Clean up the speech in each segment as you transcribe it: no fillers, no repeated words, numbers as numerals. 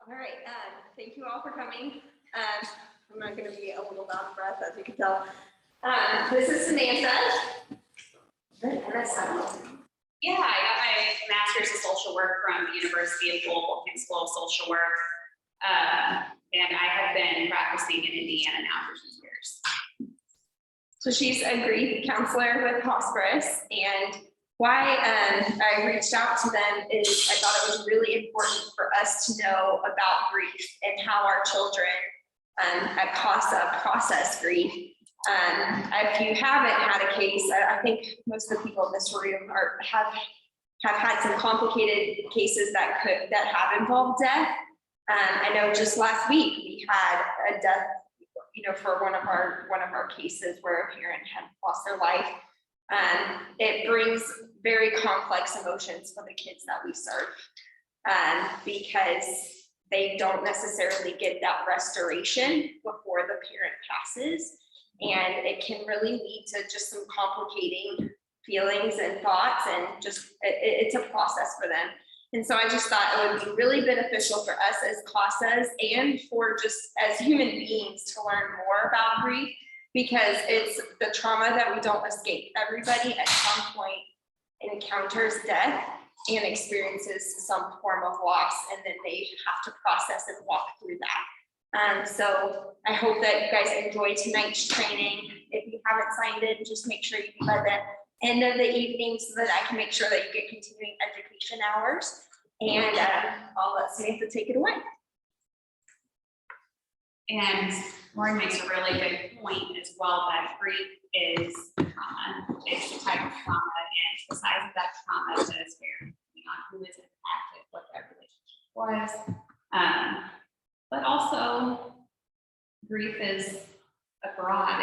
All right, thank you all for coming. I'm not going to be a little out of breath, as you can tell. This is Samantha. Yeah, I got my master's in social work from the University of Louisville School of Social Work, and I have been practicing in Indiana now for 2 years. So she's a grief counselor with hospice, and why I reached out to them is I thought it was really important for us to know about grief and how our children at CASA process grief. If you haven't had a case, I think most of the people in this room have had some complicated cases that have involved death. I know just last week we had a death, for one of our cases where a parent had lost their life. It brings very complex emotions for the kids that we serve, because they don't necessarily get that restoration before the parent passes. And it can really lead to just some complicating feelings and thoughts, and just it's a process for them. And so I just thought it would be really beneficial for us as CASAs and for just as human beings to learn more about grief, because it's the trauma that we don't escape. Everybody at some point encounters death and experiences some form of loss, and then they have to process and walk through that. So I hope that you guys enjoy tonight's training. If you haven't signed in, just make sure you do by the end of the evening so that I can make sure that you get continuing education hours. And I'll let Samantha take it away. And Lauren makes a really good point as well, that grief is trauma. It's the type of trauma, and the size of that trauma does vary depending on who is impacted, what that relationship was. But also, grief is a broad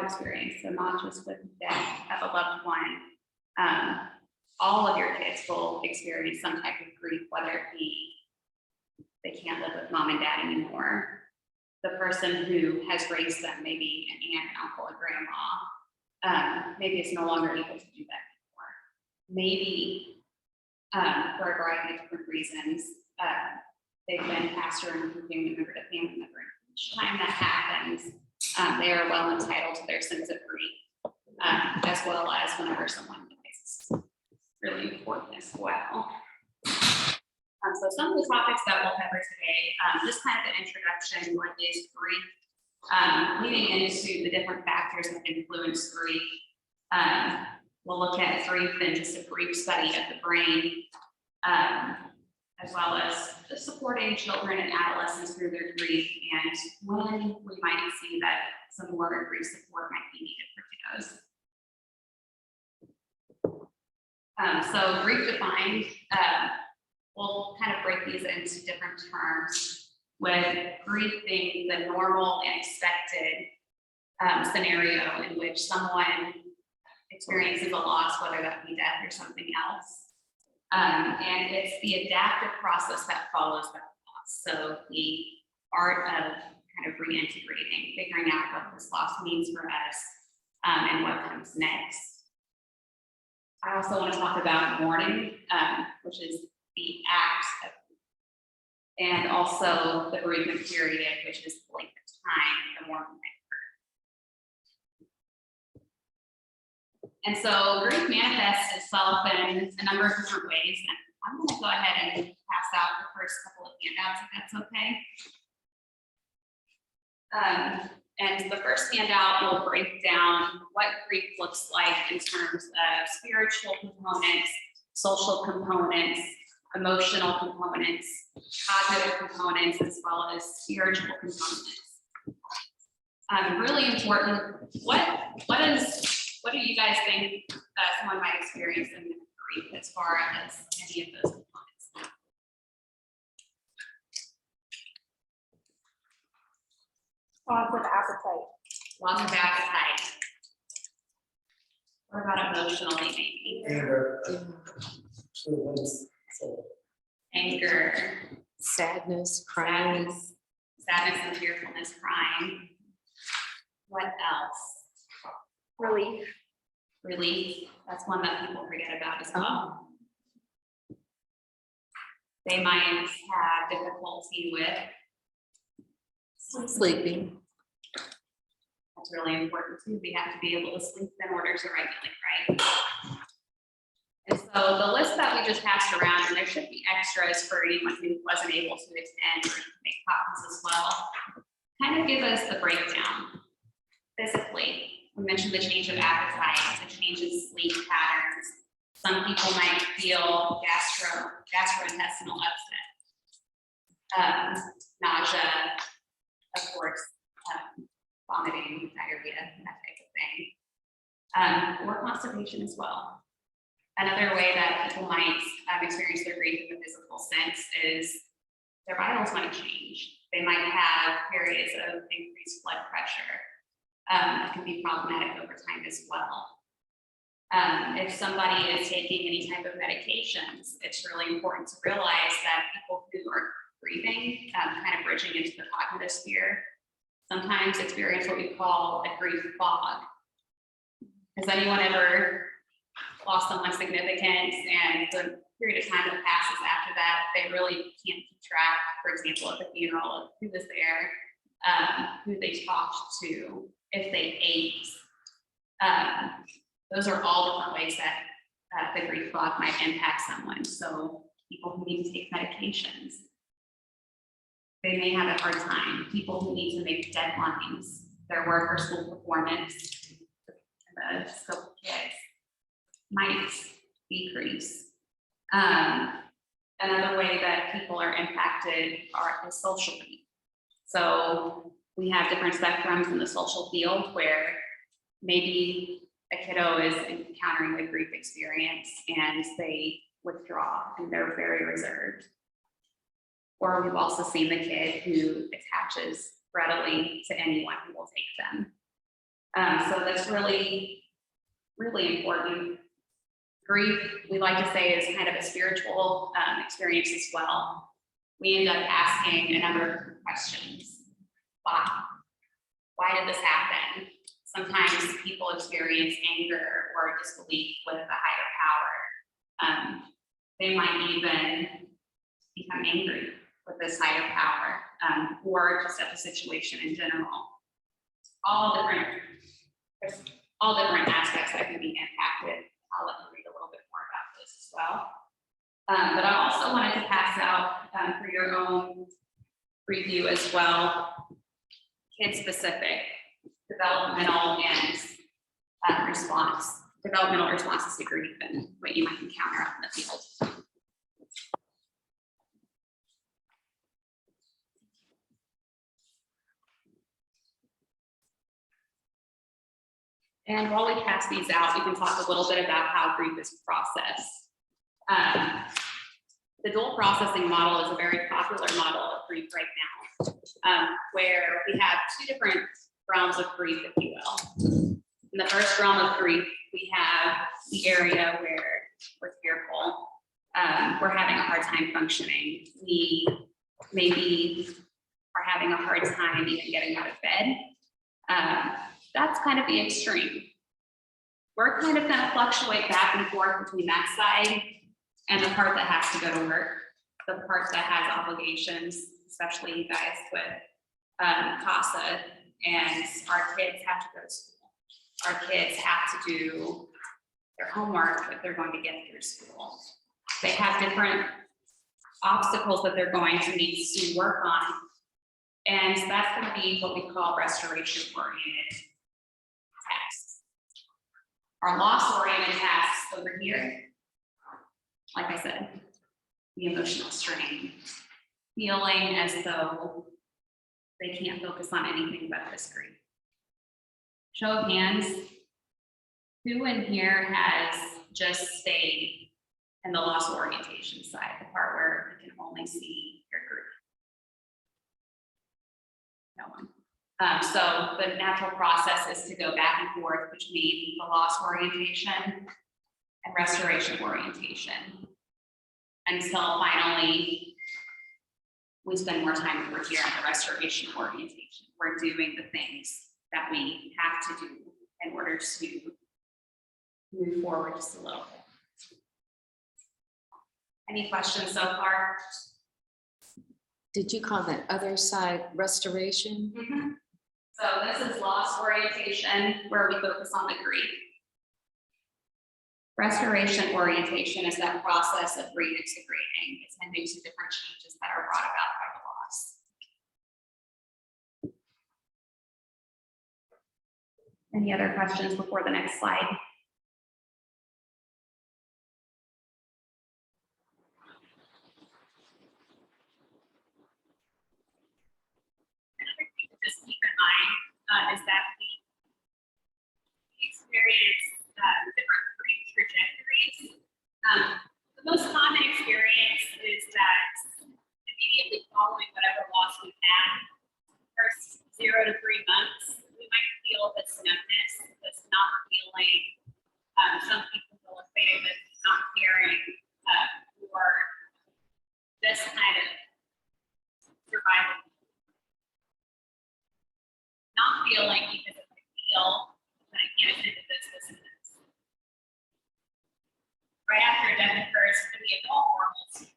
experience, so not just with the death of a loved one. All of your kids will experience some type of grief, whether it be they can't live with mom and dad anymore, the person who has raised them, maybe an aunt, an uncle, a grandma, maybe is no longer able to do that anymore. Maybe for a variety of different reasons, they've been passed around from family member to family member. Each time that happens, they are well entitled to their sense of grief, as well as whenever someone dies. It's really important as well. So some of the topics that we'll cover today, just kind of an introduction, what is grief, leading into the different factors that influence grief. We'll look at grief in just a brief study of the brain, as well as just supporting children and adolescents through their grief, and when we might see that some more grief support might be needed for kiddos. So grief defined, we'll kind of break these into different terms, with grief being the normal and expected scenario in which someone experiences a loss, whether that be death or something else. And it's the adaptive process that follows that loss. So the art of kind of reintegrating, figuring out what this loss means for us, and what comes next. I also want to talk about mourning, which is the act of, and also the bereavement period, which is the length of time the mourning might occur. And so grief manifests itself in a number of different ways, and I'm going to go ahead and pass out the first couple of handouts, if that's okay. And the first handout will break down what grief looks like in terms of spiritual components, social components, emotional components, cognitive components, as well as spiritual components. Really important. What do you guys think someone might experience in grief as far as any of those components? Loss of appetite. Loss of appetite. What about emotionally, maybe? Anger. Sadness, crying. Sadness and fearfulness, crying. What else? Relief. Relief. That's one that people forget about as well. They might have difficulty with Sleeping. That's really important too. We have to be able to sleep in order to regulate, right? And so the list that we just passed around, and there should be extras for anyone who wasn't able to attend or make copies as well, kind of give us the breakdown. Physically, we mentioned the change of appetite, the change in sleep patterns. Some people might feel gastrointestinal upset, nausea, of course, vomiting, diarrhea, that type of thing, or constipation as well. Another way that people might experience their grief in the physical sense is their vitals might change. They might have periods of increased blood pressure. That can be problematic over time as well. If somebody is taking any type of medications, it's really important to realize that people who are grieving, kind of bridging into the cognitive sphere, sometimes experience what we call a grief fog. Has anyone ever lost someone significant and the period of time that passes after that, they really can't keep track, for example, at the funeral of who was there, who they talked to, if they ate. Those are all different ways that the grief fog might impact someone. So people who need to take medications, they may have a hard time. People who need to make deadlines, their work or school performance, the scope of kids might decrease. Another way that people are impacted is socially. So we have different spectrums in the social field where maybe a kiddo is encountering a grief experience and they withdraw and they're very reserved. Or we've also seen the kid who attaches readily to anyone who will take them. So that's really, really important. Grief, we like to say, is kind of a spiritual experience as well. We end up asking a number of questions. Why? Why did this happen? Sometimes people experience anger or disbelief with the higher power. They might even become angry with this higher power, or just at the situation in general. All different aspects that can be impacted. I'll let you read a little bit more about this as well. But I also wanted to pass out for your own review as well, kid-specific developmental responses to grief and what you might encounter out in the field. And while we pass these out, we can talk a little bit about how grief is processed. The dual processing model is a very popular model of grief right now, where we have two different realms of grief, if you will. In the first realm of grief, we have the area where we're fearful, we're having a hard time functioning. We maybe are having a hard time even getting out of bed. That's kind of the extreme. We're kind of going to fluctuate back and forth between that side and the part that has to go to work, the part that has obligations, especially you guys with CASA, and our kids have to go to school. Our kids have to do their homework if they're going to get through school. They have different obstacles that they're going to need to work on. And that's going to be what we call restoration-oriented tasks. Our loss-oriented tasks over here, like I said, the emotional strain, feeling as though they can't focus on anything but this grief. Show of hands, who in here has just stayed in the loss orientation side, the part where you can only see your grief? No one. So the natural process is to go back and forth between the loss orientation and restoration orientation until finally we spend more time over here on the restoration orientation. We're doing the things that we have to do in order to move forward just a little bit. Any questions so far? Did you call that other side restoration? So this is loss orientation, where we focus on the grief. Restoration orientation is that process of reintegrating, it's tending to different changes that are brought about by the loss. Any other questions before the next slide? Another thing to just keep in mind is that we experience different grief trajectories. The most common experience is that immediately following whatever loss we've had, first 0 to 3 months, we might feel this numbness, this not feeling. Some people will equate it with not caring, or this kind of survival. Not feeling because if I feel that I can't attend to this. Right after a death occurs in the adult world,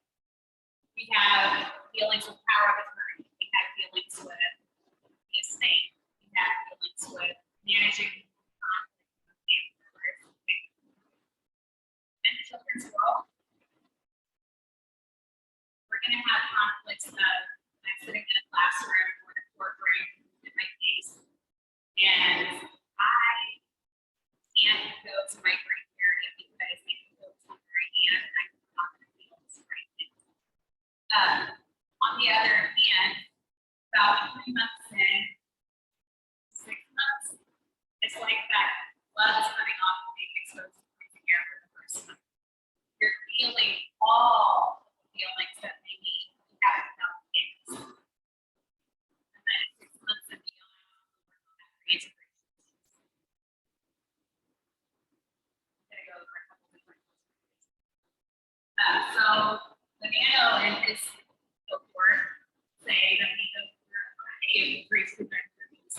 we have feelings of power of attorney. We have feelings with the estate. We have feelings with managing conflict with family members. In the children's world, we're going to have conflicts of I'm sitting in a classroom or in a courtroom in my case, and I can't go to my grief area because I can go somewhere and I'm not going to feel this right now. On the other hand, about 3 months in, 6 months, it's like that blood is coming off of being exposed to breathing air for the first time. You're feeling all the feelings that maybe you haven't felt yet. And then 6 months and beyond, reintegration. So the nano and his report say that we go through a grief trajectories.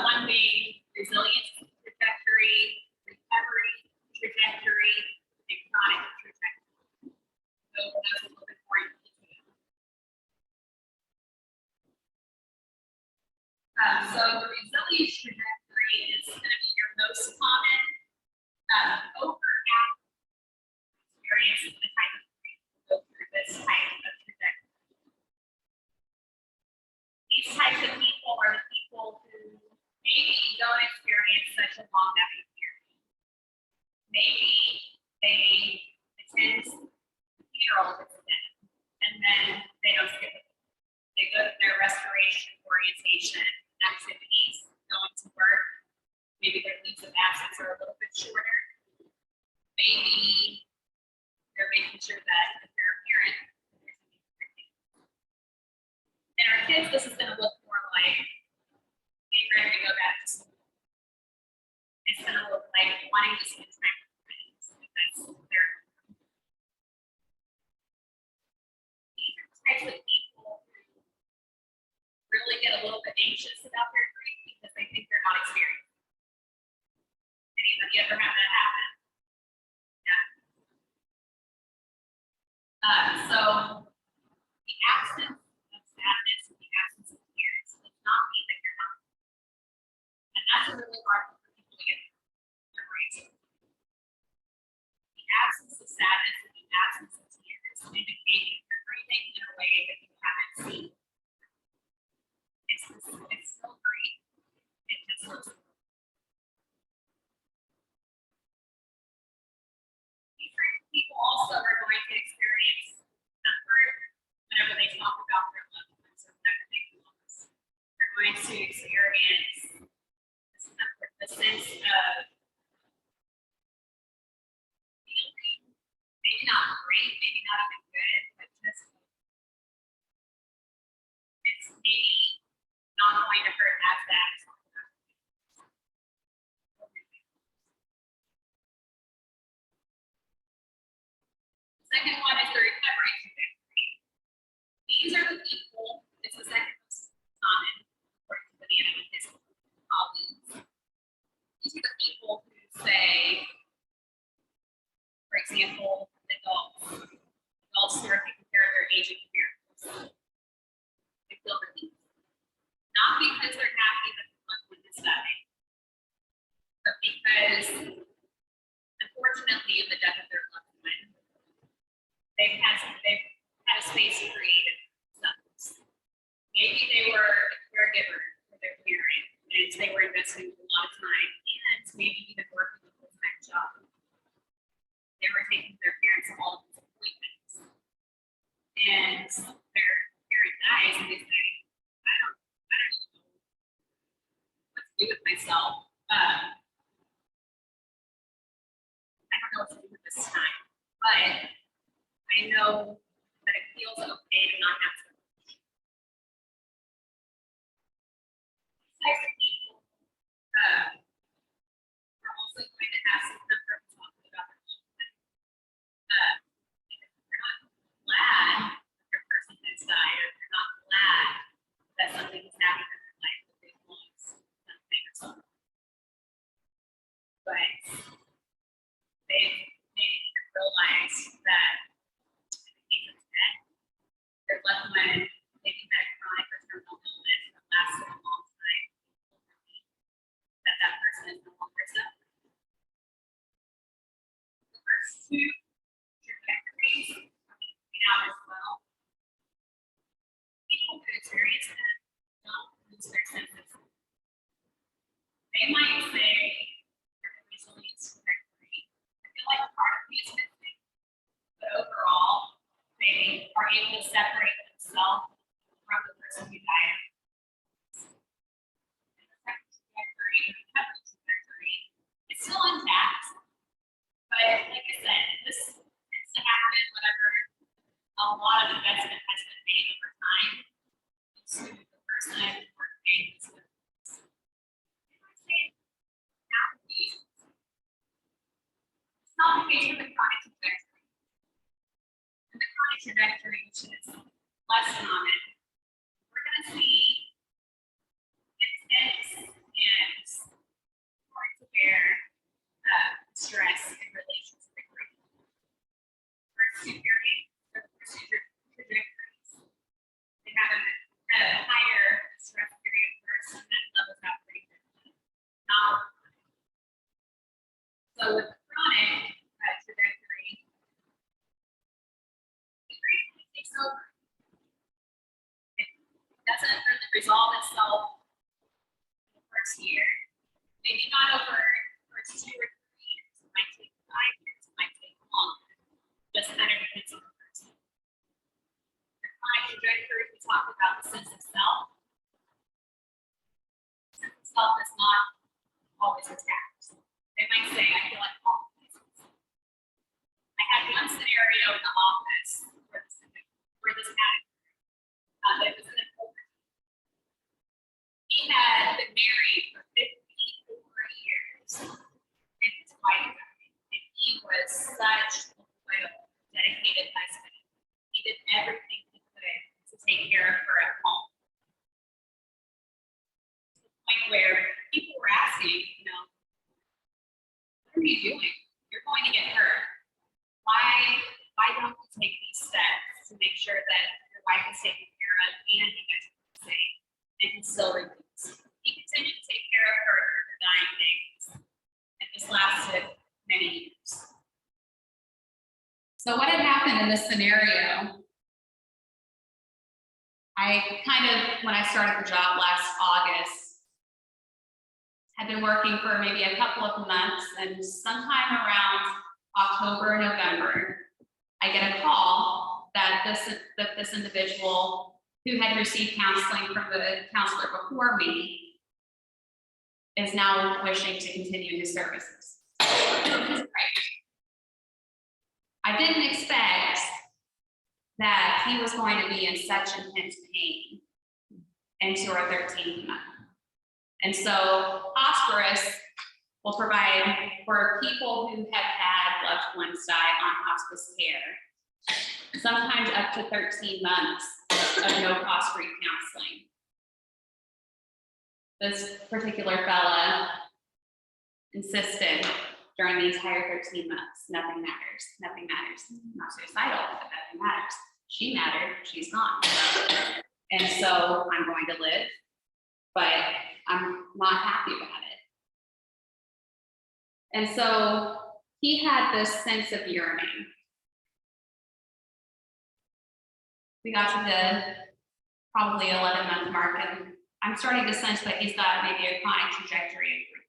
One being resilience trajectory, recovery trajectory, and chronic trajectory. So that's a little bit more in detail. So the resilience trajectory is going to be your most common over experience the type of grief go through this type of trajectory. These types of people are the people who maybe don't experience such a long death period. Maybe they attend the funeral of death and then they don't skip it. They go to their restoration orientation activities, going to work. Maybe their leaves of absence are a little bit shorter. Maybe they're making sure that if they're a parent, and our kids, this is going to look more like getting ready to go back to school. It's going to look like wanting to spend time with friends. That's their. These are the types of people who really get a little bit anxious about their grief because they think they're not experienced. Anybody ever have that happen? So the absence of sadness and the absence of tears does not mean that you're not. And that's really hard for people to get their brains around. The absence of sadness and the absence of tears indicate that you're breathing in a way that you haven't seen. It's still grief. It just looks. People also are going to experience comfort whenever they talk about their loved ones or whenever they loss. They're going to experience this comfort, the sense of feeling, maybe not great, maybe not even good, but just it's maybe not going to hurt as bad as second one is the recovery trajectory. These are the people, it's the second most common, according to the man and his colleagues. These are the people who say, for example, adults, adults who are taking care of their aging parents. They feel relief. Not because they're happy that the loved one is dying, but because, unfortunately, in the death of their loved one, they've had a space created for themselves. Maybe they were a caregiver for their parent, and they were investing a lot of time, and maybe even working a full-time job. They were taking their parents to all of these appointments, and their parent dies, and they say, I don't know what to do with myself. I don't know what to do with this time, but I know that it feels okay to not have to. These types of people are also going to have some comfort talking about their children. If they're not glad that their person has died, or they're not glad that something has happened in their life, that they've lost something or something. But they need to realize that their loved one maybe had a chronic or terminal illness that lasted a long time, that person is no longer suffering. The first two trajectories coming out as well. People who experience that don't lose their senses. They might say their resilience trajectory. I feel like part of me is missing, but overall, they are able to separate themselves from the person who died. And the second trajectory, the recovery trajectory, is still intact. But like I said, this tends to happen whenever a lot of investment has been made over time into the person or families with this. And I say nowadays, it's not the case with the chronic trajectory. And the chronic trajectory, which is lesson on it, we're going to see intense and hard to bear stress in relation to the grief. First two trajectories, they have a higher stress period first, and then levels out pretty quickly. So with the chronic trajectory, the grief takes over. It doesn't really resolve itself in the first year, maybe not over the first 2 or 3 years. It might take 5 years, it might take longer. Just kind of depends on the person. The chronic trajectory, we talked about the sense of self. The sense of self is not always attacked. They might say, I feel like all places. I had one scenario in the office where this happened. It was an older. He had been married for 54 years, and his wife died. And he was such a loyal, dedicated husband. He did everything he could to take care of her at home. To the point where people were asking, what are you doing? You're going to get hurt. Why don't you take these steps to make sure that your wife is taken care of and you guys are safe and can still release? He continued to take care of her through her dying days, and this lasted many years. So what had happened in this scenario, when I started the job last August, had been working for maybe a couple of months, and sometime around October, November, I get a call that this individual who had received counseling from the counselor before me is now wishing to continue his services. Great. I didn't expect that he was going to be in such intense pain into our 13th month. And so hospice will provide for people who have had loved ones die on hospice care, sometimes up to 13 months of no cost free counseling. This particular fella insisted during the entire 13 months. Nothing matters. Nothing matters. I'm not suicidal, but nothing matters. She mattered. She's gone. And so I'm going to live, but I'm not happy about it. And so he had this sense of yearning. We got to the probably 11-month mark, and I'm starting to sense that he's got maybe a chronic trajectory of grief.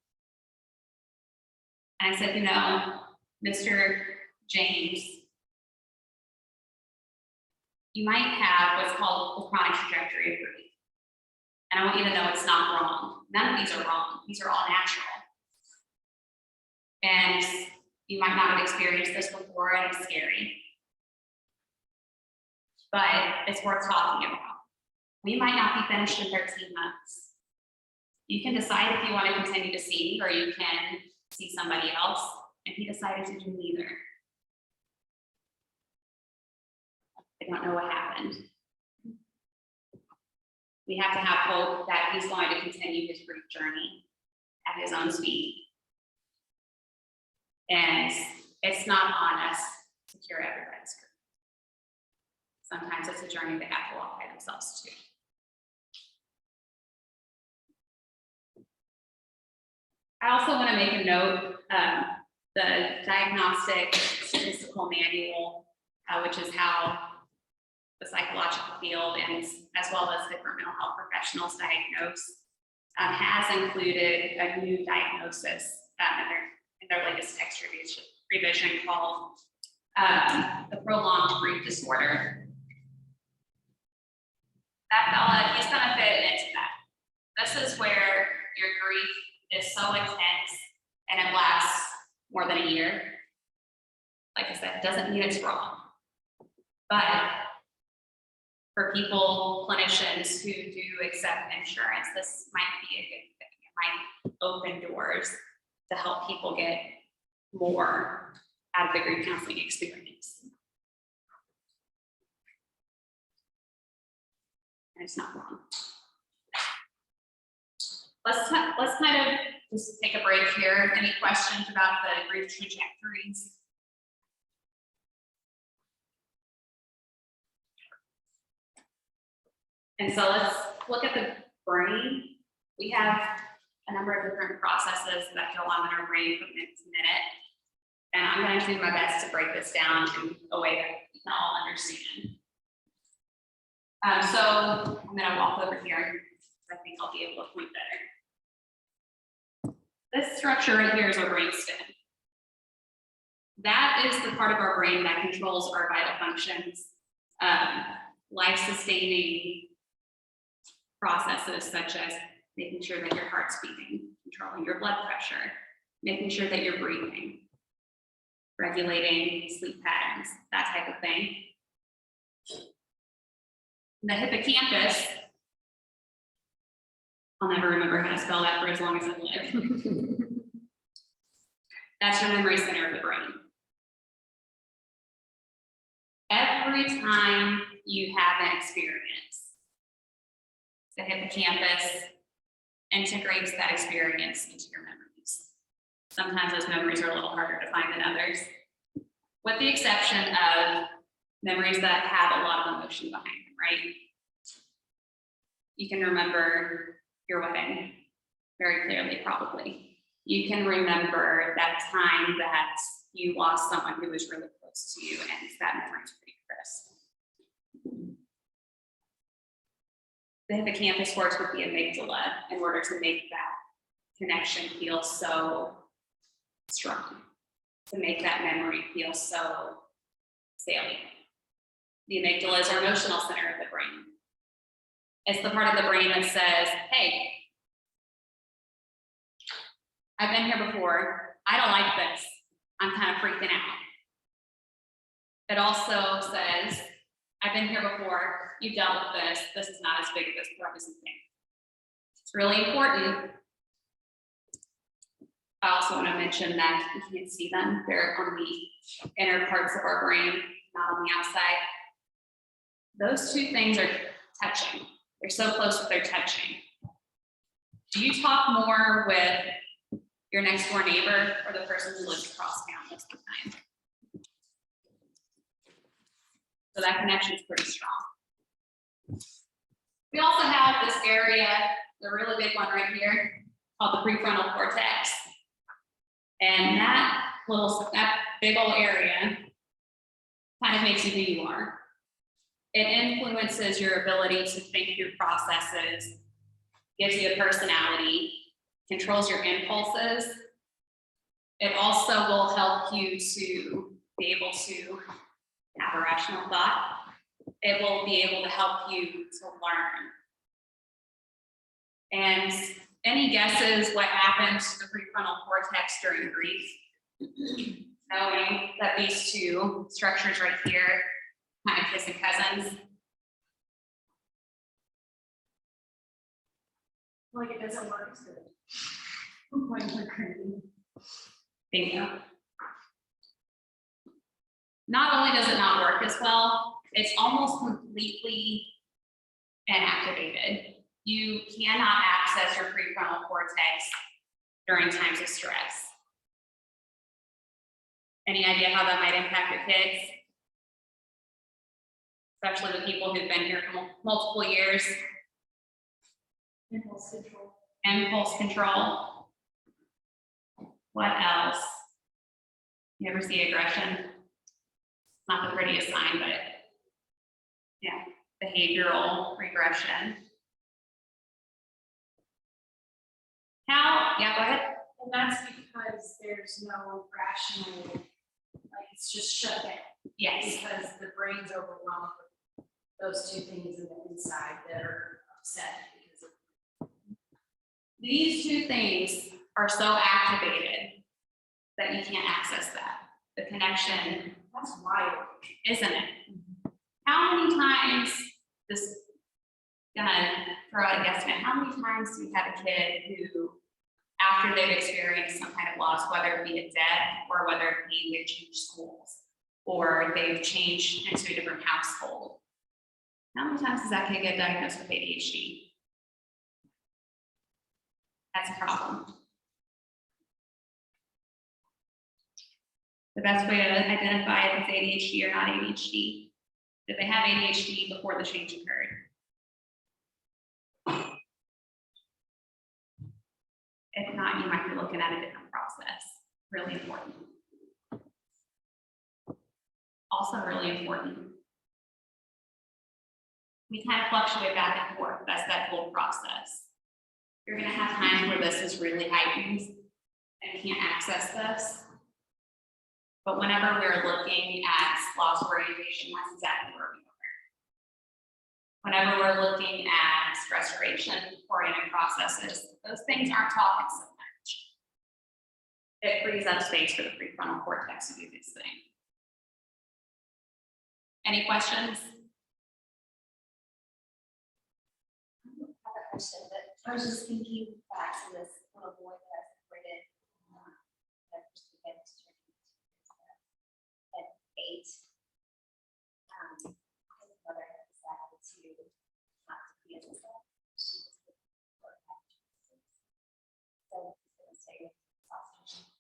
And I said, you know, Mr. James, you might have what's called a chronic trajectory of grief. And I want you to know it's not wrong. None of these are wrong. These are all natural. And you might not have experienced this before, and it's scary. But it's worth talking about. We might not be finished in 13 months. You can decide if you want to continue to see, or you can see somebody else. And he decided to do neither. I don't know what happened. We have to have hope that he's going to continue his grief journey at his own speed. And it's not on us to cure everybody's grief. Sometimes it's a journey they have to walk by themselves too. I also want to make a note, the diagnostic statistical manual, which is how the psychological field and as well as different mental health professionals diagnose, has included a new diagnosis in their latest text revision called the prolonged grief disorder. That fella, he's gonna fit into that. This is where your grief is so intense and it lasts more than a year. Like I said, it doesn't mean it's wrong. But for people, clinicians who do accept insurance, this might be a good thing. It might open doors to help people get more out of the grief counseling experience. And it's not wrong. Let's kind of just take a break here. Any questions about the grief trajectories? And so let's look at the brain. We have a number of different processes that go on in our brain from minute to minute. And I'm going to do my best to break this down in a way that we can all understand. So I'm going to walk over here. I think I'll be able to point better. This structure right here is our brainstem. That is the part of our brain that controls our vital functions, life-sustaining processes such as making sure that your heart's beating, controlling your blood pressure, making sure that you're breathing, regulating sleep patterns, that type of thing. The hippocampus, I'll never remember how to spell that for as long as I live. That's your memory center of the brain. Every time you have an experience, the hippocampus integrates that experience into your memories. Sometimes those memories are a little harder to find than others, with the exception of memories that have a lot of emotion behind them, right? You can remember your wedding very clearly, probably. You can remember that time that you lost someone who was really close to you, and that memory is pretty crisp. The hippocampus works with the amygdala in order to make that connection feel so strong, to make that memory feel so salient. The amygdala is our emotional center of the brain. It's the part of the brain that says, hey, I've been here before. I don't like this. I'm kind of freaking out. It also says, I've been here before. You dealt with this. This is not as big of a threat as you think. It's really important. I also want to mention that you can't see them. They're on the inner parts of our brain, not on the outside. Those two things are touching. They're so close that they're touching. Do you talk more with your next door neighbor, or the person who lives across town most of the time. So that connection is pretty strong. We also have this area, the really big one right here, called the prefrontal cortex. And that big old area kind of makes you who you are. It influences your ability to think through processes, gives you a personality, controls your impulses. It also will help you to be able to have a rational thought. It will be able to help you to learn. And any guesses what happens to the prefrontal cortex during grief? Knowing that these two structures right here kind of kissing cousins. Like it doesn't work as good. Bingo. Not only does it not work as well, it's almost completely inactivated. You cannot access your prefrontal cortex during times of stress. Any idea how that might impact your kids? Especially the people who've been here for multiple years. Impulse control. Impulse control. What else? You ever see aggression? It's not the prettiest sign, but yeah, behavioral regression. Yeah, go ahead. And that's because there's no rational, like it's just shut down. Yes, Because the brain's overwhelmed with those two things in the inside that are upset because of. these two things are so activated that you can't access that. The connection, That's wild. isn't it? How many times, this, gonna throw out a guesstimate, how many times do you have a kid who, after they've experienced some kind of loss, whether it be a death or whether it be they've changed schools or they've changed into a different household, how many times does that kid get diagnosed with ADHD? That's a problem. The best way to identify if it's ADHD or not ADHD. Did they have ADHD before the change occurred? If not, you might be looking at a different process. Really important. Also really important. We kind of fluctuate back and forth. That's that whole process. You're gonna have times where this is really heightened and you can't access this. But whenever we're looking at loss orientation, that's exactly where we are. Whenever we're looking at restoration-oriented processes, those things aren't talking so much. It frees up space for the prefrontal cortex to do this thing. Any questions? I have a question, but I was just thinking back to this little boy that I separated. At 8. His mother had decided to not to be as a son. She was with her so he's going to stay with foster.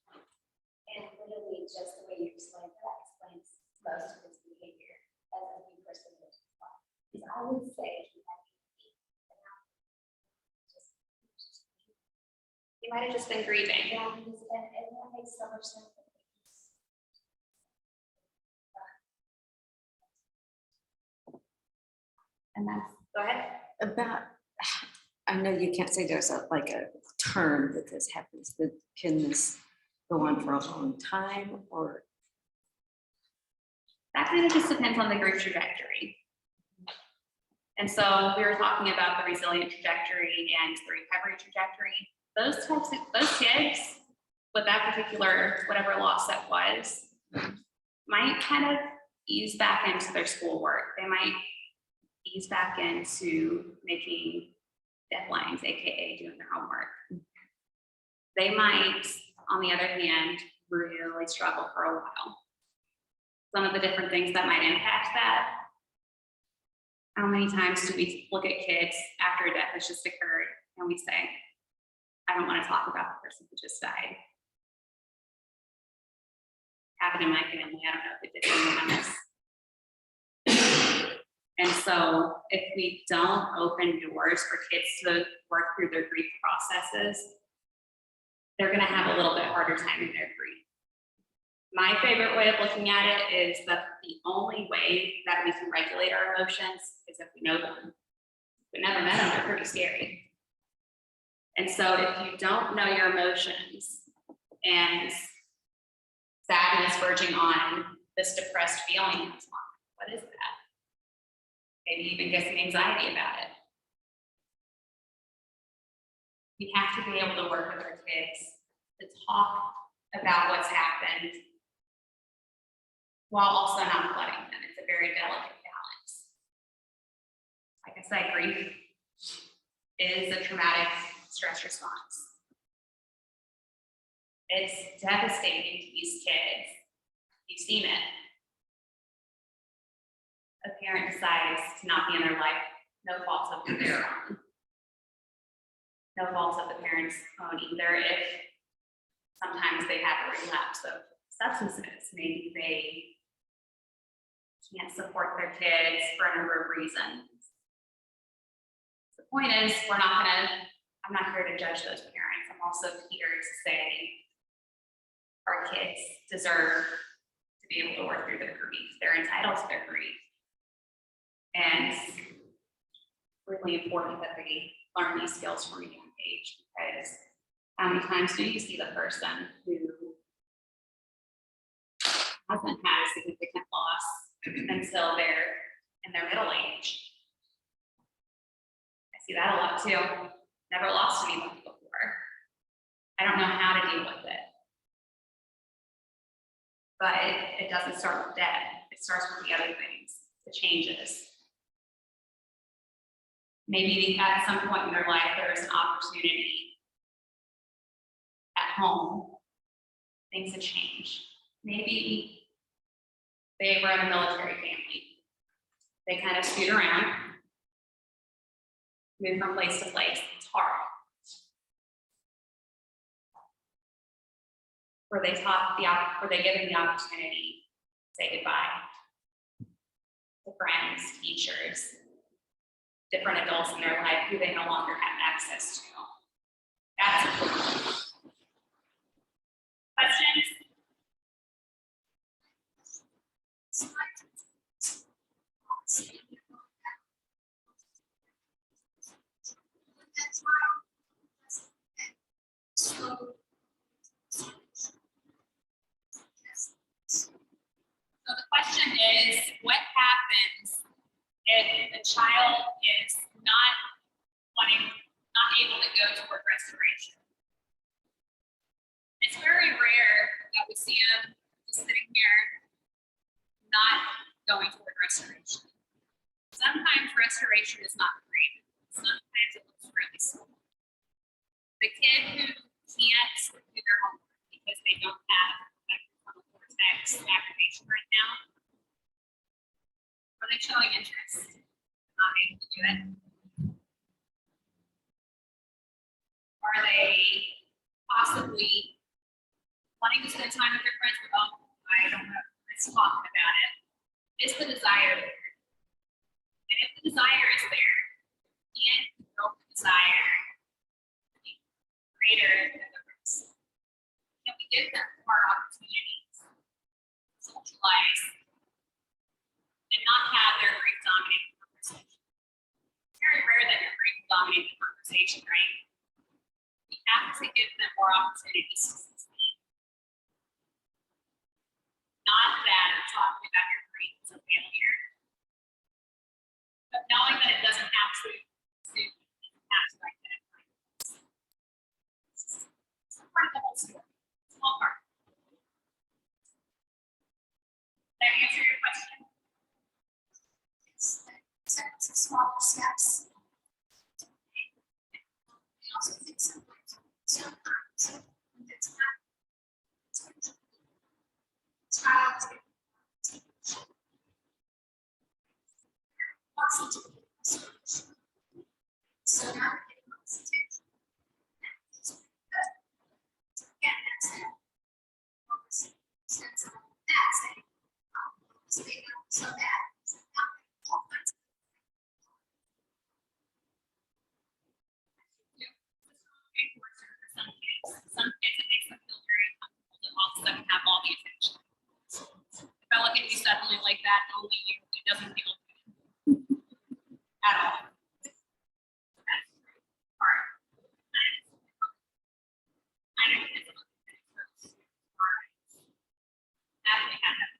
And literally, just the way you explained that explains most of his behavior as a new person in his life. Because I would say he had he might have just been grieving. Yeah, and that makes so much sense. And that's, go ahead. About, I know you can't say there's a term that this happens, but can this go on for a long time or? That kind of just depends on the grief trajectory. And so we were talking about the resilient trajectory and the recovery trajectory. Those kids with that particular, whatever loss that was, might kind of ease back into their schoolwork. They might ease back into making deadlines, AKA doing their homework. They might, on the other hand, really struggle for a while. Some of the different things that might impact that. How many times do we look at kids after a death has just occurred and we say, I don't want to talk about the person who just died. Happened in my family. I don't know if it did anyone else. And so if we don't open doors for kids to work through their grief processes, they're going to have a little bit harder time in their grief. My favorite way of looking at it is that the only way that we can regulate our emotions is if we know them. If we never met them, they're pretty scary. And so if you don't know your emotions and sadness verging on this depressed feeling, what is that? Maybe even get some anxiety about it. We have to be able to work with our kids to talk about what's happened while also not flooding them. It's a very delicate balance. Like I said, grief is a traumatic stress response. It's devastating to these kids. You've seen it. A parent decides to not be in their life, no fault of their own. No fault of the parent's own either. If sometimes they have a relapse of substances, maybe they can't support their kids for a number of reasons. The point is, I'm not here to judge those parents. I'm also here to say our kids deserve to be able to work through their grief. They're entitled to their grief. And it's really important that they learn these skills from a young age, because how many times do you see the person who hasn't had a significant loss until they're in their middle age? I see that a lot too. Never lost anyone before. I don't know how to deal with it. But it doesn't start with death. It starts with the other things, the changes. Maybe at some point in their life, there's an opportunity at home, things have changed. Maybe they were in a military family. They kind of scoot around, move from place to place. It's hard. Were they given the opportunity to say goodbye to friends, teachers, different adults in their life who they no longer have access to? That's important. Questions? So the question is, what happens if a child is not able to go toward restoration? It's very rare that we see them just sitting here not going toward restoration. Sometimes restoration is not great. Sometimes it looks really slow. The kid who can't do their homework because they don't have that frontal cortex activation right now, are they showing interest? Not able to do it? Are they possibly wanting to spend time with their friends, but I don't know, let's talk about it? Is the desire there? And if the desire is there, can the desire be greater than the risk? Can we give them more opportunities to socialize and not have their grief dominate the conversation? It's very rare that your grief dominates the conversation, right? We have to give them more opportunities to succeed. Not that talking about your grief is a failure, but knowing that it doesn't have to identify. It's part of the whole story. Small part. Did I answer your question? It's small steps. I also think sometimes when it's not child wants to be so now it's sense of that, saying, so they go, so that. So now, all kinds of Some kids, it makes them feel very uncomfortable to all of a sudden have all the attention. If I look at you suddenly like that, only you, it doesn't feel good at all. That's hard. I know kids look at it first. After they have that.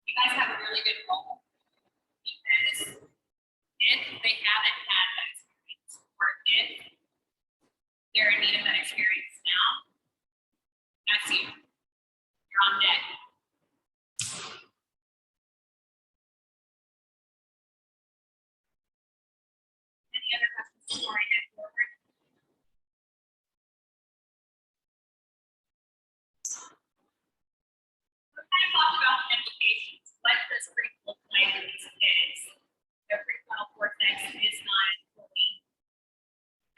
You guys have a really good role because if they haven't had that experience, or if they're in need of that experience now, that's you. You're on deck. Any other questions before I head forward? We kind of talked about the implications. What does grief look like in these kids? Their prefrontal cortex is not fully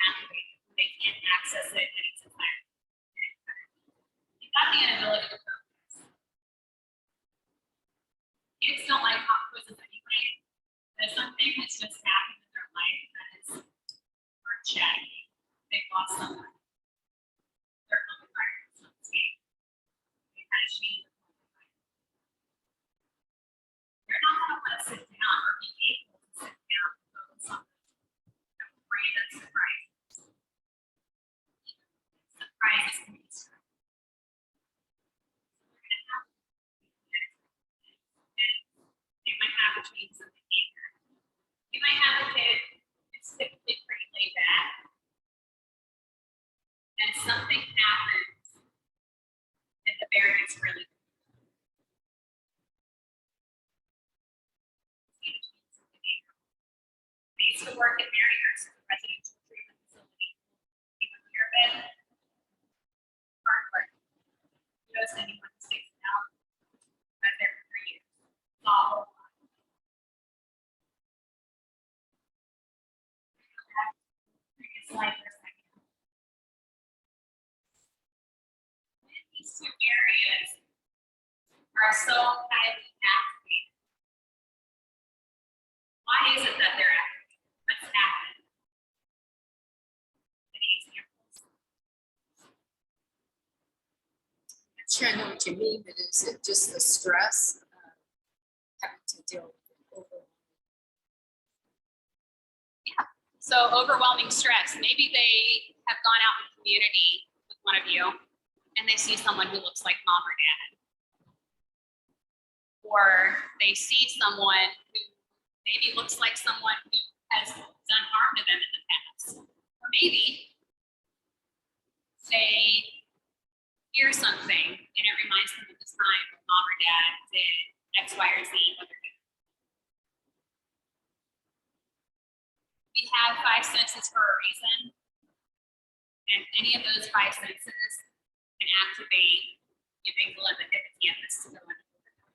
activated. They can't access it in its entirety. You've got the inability to focus. Kids don't like pop quizzes anyway, but something has just happened in their life that is earth-shattering. They've lost someone. They're on fire in some state. They've had a change. You're not going to want to sit down or be able to sit down and focus on the random surprises. Surprises can be stressful. You might have a change in behavior. You might have a kid who's typically pretty laid back, and something happens, and the barrier is really I used to work at Maryhurst, a residential treatment facility. Even near bed, hard. You know, anyone who sticks it out, but there for 3 years. It's all previous slide for a second. These two areas are so highly activated. Why is it that they're activated? What's happened? Any examples? I'm sure I know what you mean, but is it just the stress having to deal with it over? So overwhelming stress. Maybe they have gone out in the community with one of you and they see someone who looks like mom or dad. Or they see someone who maybe looks like someone who has done harm to them in the past. Or maybe they hear something and it reminds them of the time when mom or dad did X, Y, or Z, whether we have 5 senses for a reason, and any of those 5 senses can activate the amygdala and the hippocampus to go into overtime.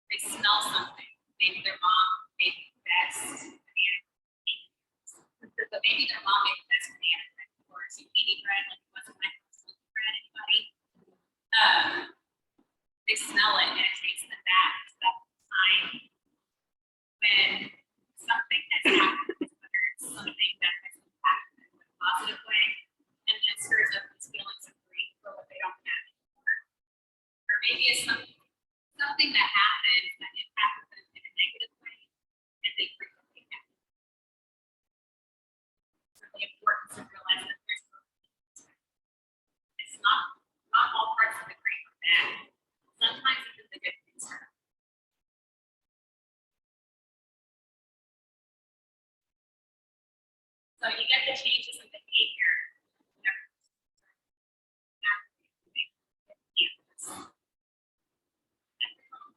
They smell something, maybe their mom made the best banana. But maybe their mom made the best banana or zucchini bread, like it wasn't my husband's bread, anybody? They smell it and it takes them back to that time when something has happened, whether it's something that has impacted them in a positive way, and then stirs up these feelings of grief for what they don't have anymore. Or maybe it's something that happened that impacted them in a negative way, and they frequently have. It's really important to realize that there's it's not all parts of the grief are bad. Sometimes even the good things are. So you get the changes in behavior.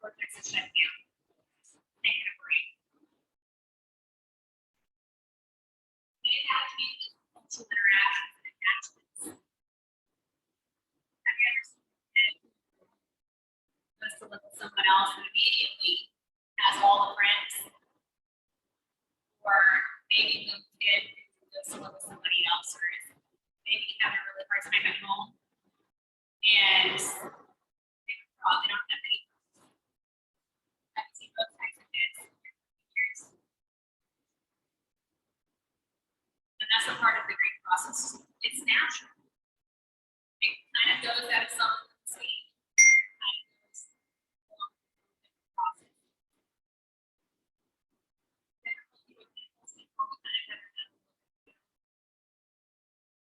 Cortex is shut down. Taking a break. They have changes in social interactions and attachments. Have you ever seen a kid who goes to live with someone else and immediately has all the friends? Or maybe moved in to live with somebody else, or is maybe having a really hard time at home. And they don't have any. I've seen both types of kids in years. And that's a part of the grief process. It's natural. It kind of goes at its own speed.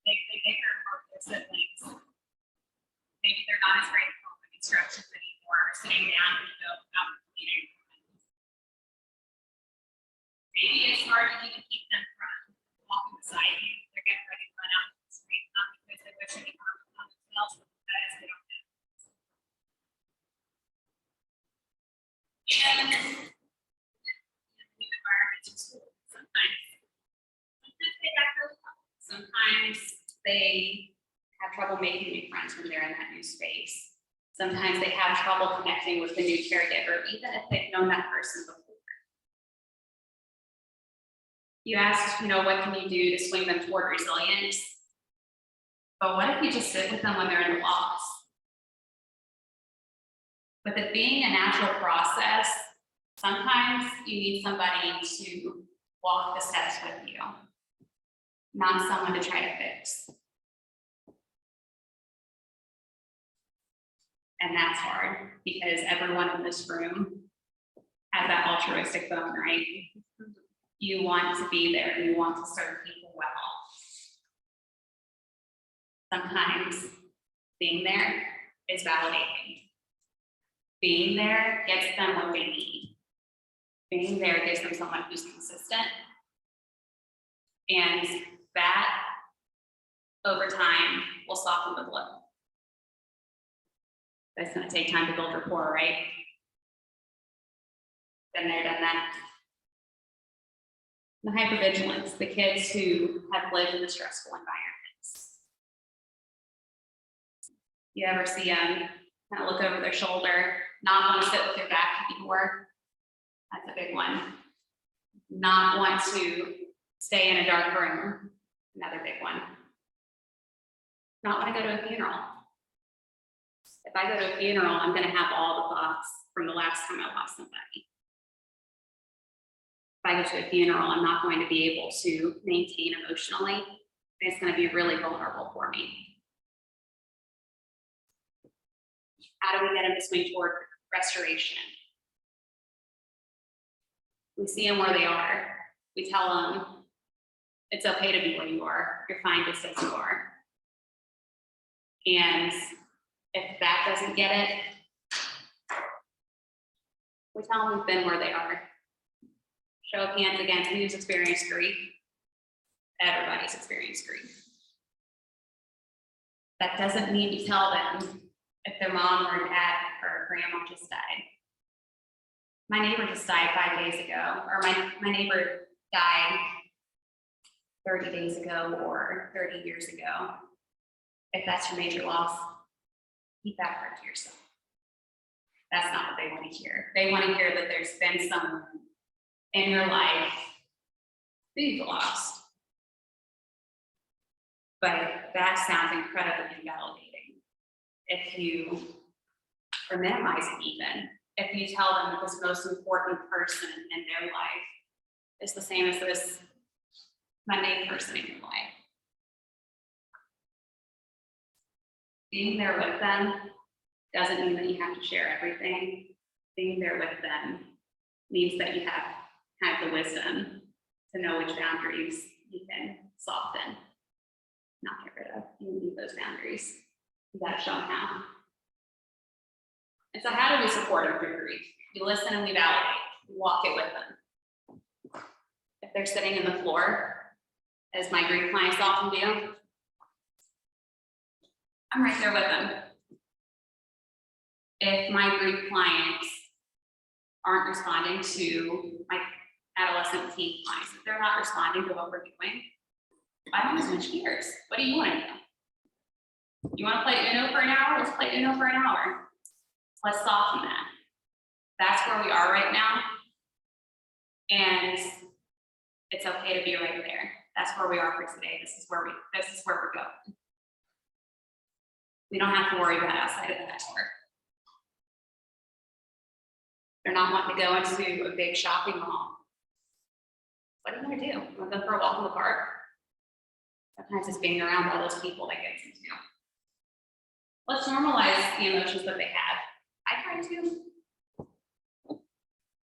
They take care of their siblings. Maybe they're not as great at following instructions anymore, or sitting down and out in the neighborhood. Maybe it's hard to even keep them from walking beside you. They're getting ready to run out in the street, not because they wish any harm upon themselves, but because they don't have. And new environments in school, sometimes they act really well. Sometimes they have trouble making new friends when they're in that new space. Sometimes they have trouble connecting with the new caregiver, even if they've known that person before. You asked, what can you do to swing them toward resilience? But what if you just sit with them when they're in a loss? With it being a natural process, sometimes you need somebody to walk the steps with you, not someone to try to fix. And that's hard because everyone in this room has that altruistic bone, right? You want to be there, you want to serve people well. Sometimes being there is validating. Being there gets them what they need. Being there gives them someone who's consistent. And that, over time, will soften the blow. It's going to take time to build rapport, right? Been there, done that. The hypervigilance, the kids who have lived in the stressful environments. You ever see them kind of look over their shoulder, not want to sit with their back anymore? That's a big one. Not want to stay in a dark room, another big one. Not want to go to a funeral. If I go to a funeral, I'm going to have all the thoughts from the last time I lost somebody. If I go to a funeral, I'm not going to be able to maintain emotionally. It's going to be really vulnerable for me. How do we get them to swing toward restoration? We see them where they are. We tell them it's okay to be where you are. You're fine just as you are. And if that doesn't get it, we tell them we've been where they are. Show of hands again, who's experienced grief? Everybody's experienced grief. That doesn't mean you tell them if their mom or dad or grandma just died. My neighbor just died 5 days ago, or my neighbor died 30 days ago or 30 years ago. If that's your major loss, keep that part to yourself. That's not what they want to hear. They want to hear that there's been someone in your life who you've lost. But that sounds incredibly invalidating. If you, or minimizing even, if you tell them that this most important person in their life is the same as this mundane person in your life. Being there with them doesn't mean that you have to share everything. Being there with them means that you have kind of the wisdom to know which boundaries you can soften, not get rid of. You need those boundaries. You gotta show them how. And so how do we support them through grief? We listen and we validate. We walk it with them. If they're sitting in the floor, as my grief clients often do, I'm right there with them. If my grief clients aren't responding to my adolescent teen clients, if they're not responding to what we're doing, I don't switch gears. What do you want to do? You want to play Uno for an hour? Let's play Uno for an hour. Let's soften that. That's where we are right now. And It's okay to be right there. That's where we are for today. This is where we're going. We don't have to worry about outside of that door. They're not wanting to go into a big shopping mall. What are you gonna do? Wanna go for a walk in the park? Sometimes it's being around all those people that gets into. Let's normalize the emotions that they have. I try to.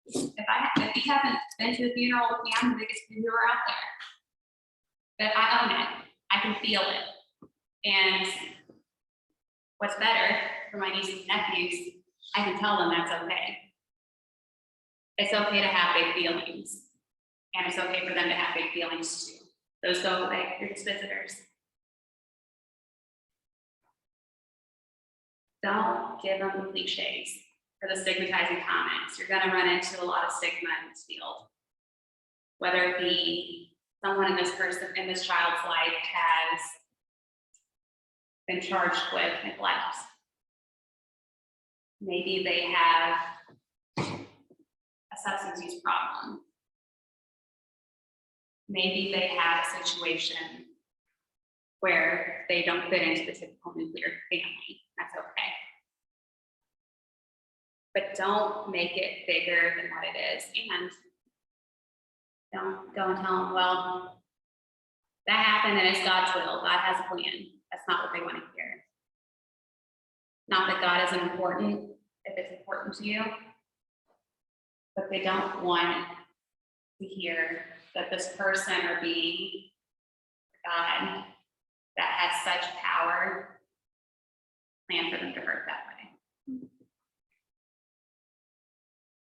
If you haven't been to a funeral with me, I'm the biggest boohooer out there. But I own it. I can feel it. And what's better for my nieces and nephews, I can tell them that's okay. It's okay to have big feelings. And it's okay for them to have big feelings too. Those go away. You're just visitors. Don't give them the cliches or the stigmatizing comments. You're gonna run into a lot of stigma in this field. Whether it be someone in this child's life has been charged with neglect. Maybe they have a substance use problem. Maybe they have a situation where they don't fit into the typical nuclear family. That's okay. But don't make it bigger than what it is. And don't go and tell them, well, that happened and it's God's will. God has a plan. That's not what they want to hear. Not that God isn't important if it's important to you, but they don't want to hear that this person or being, God, that has such power, plan for them to hurt that way.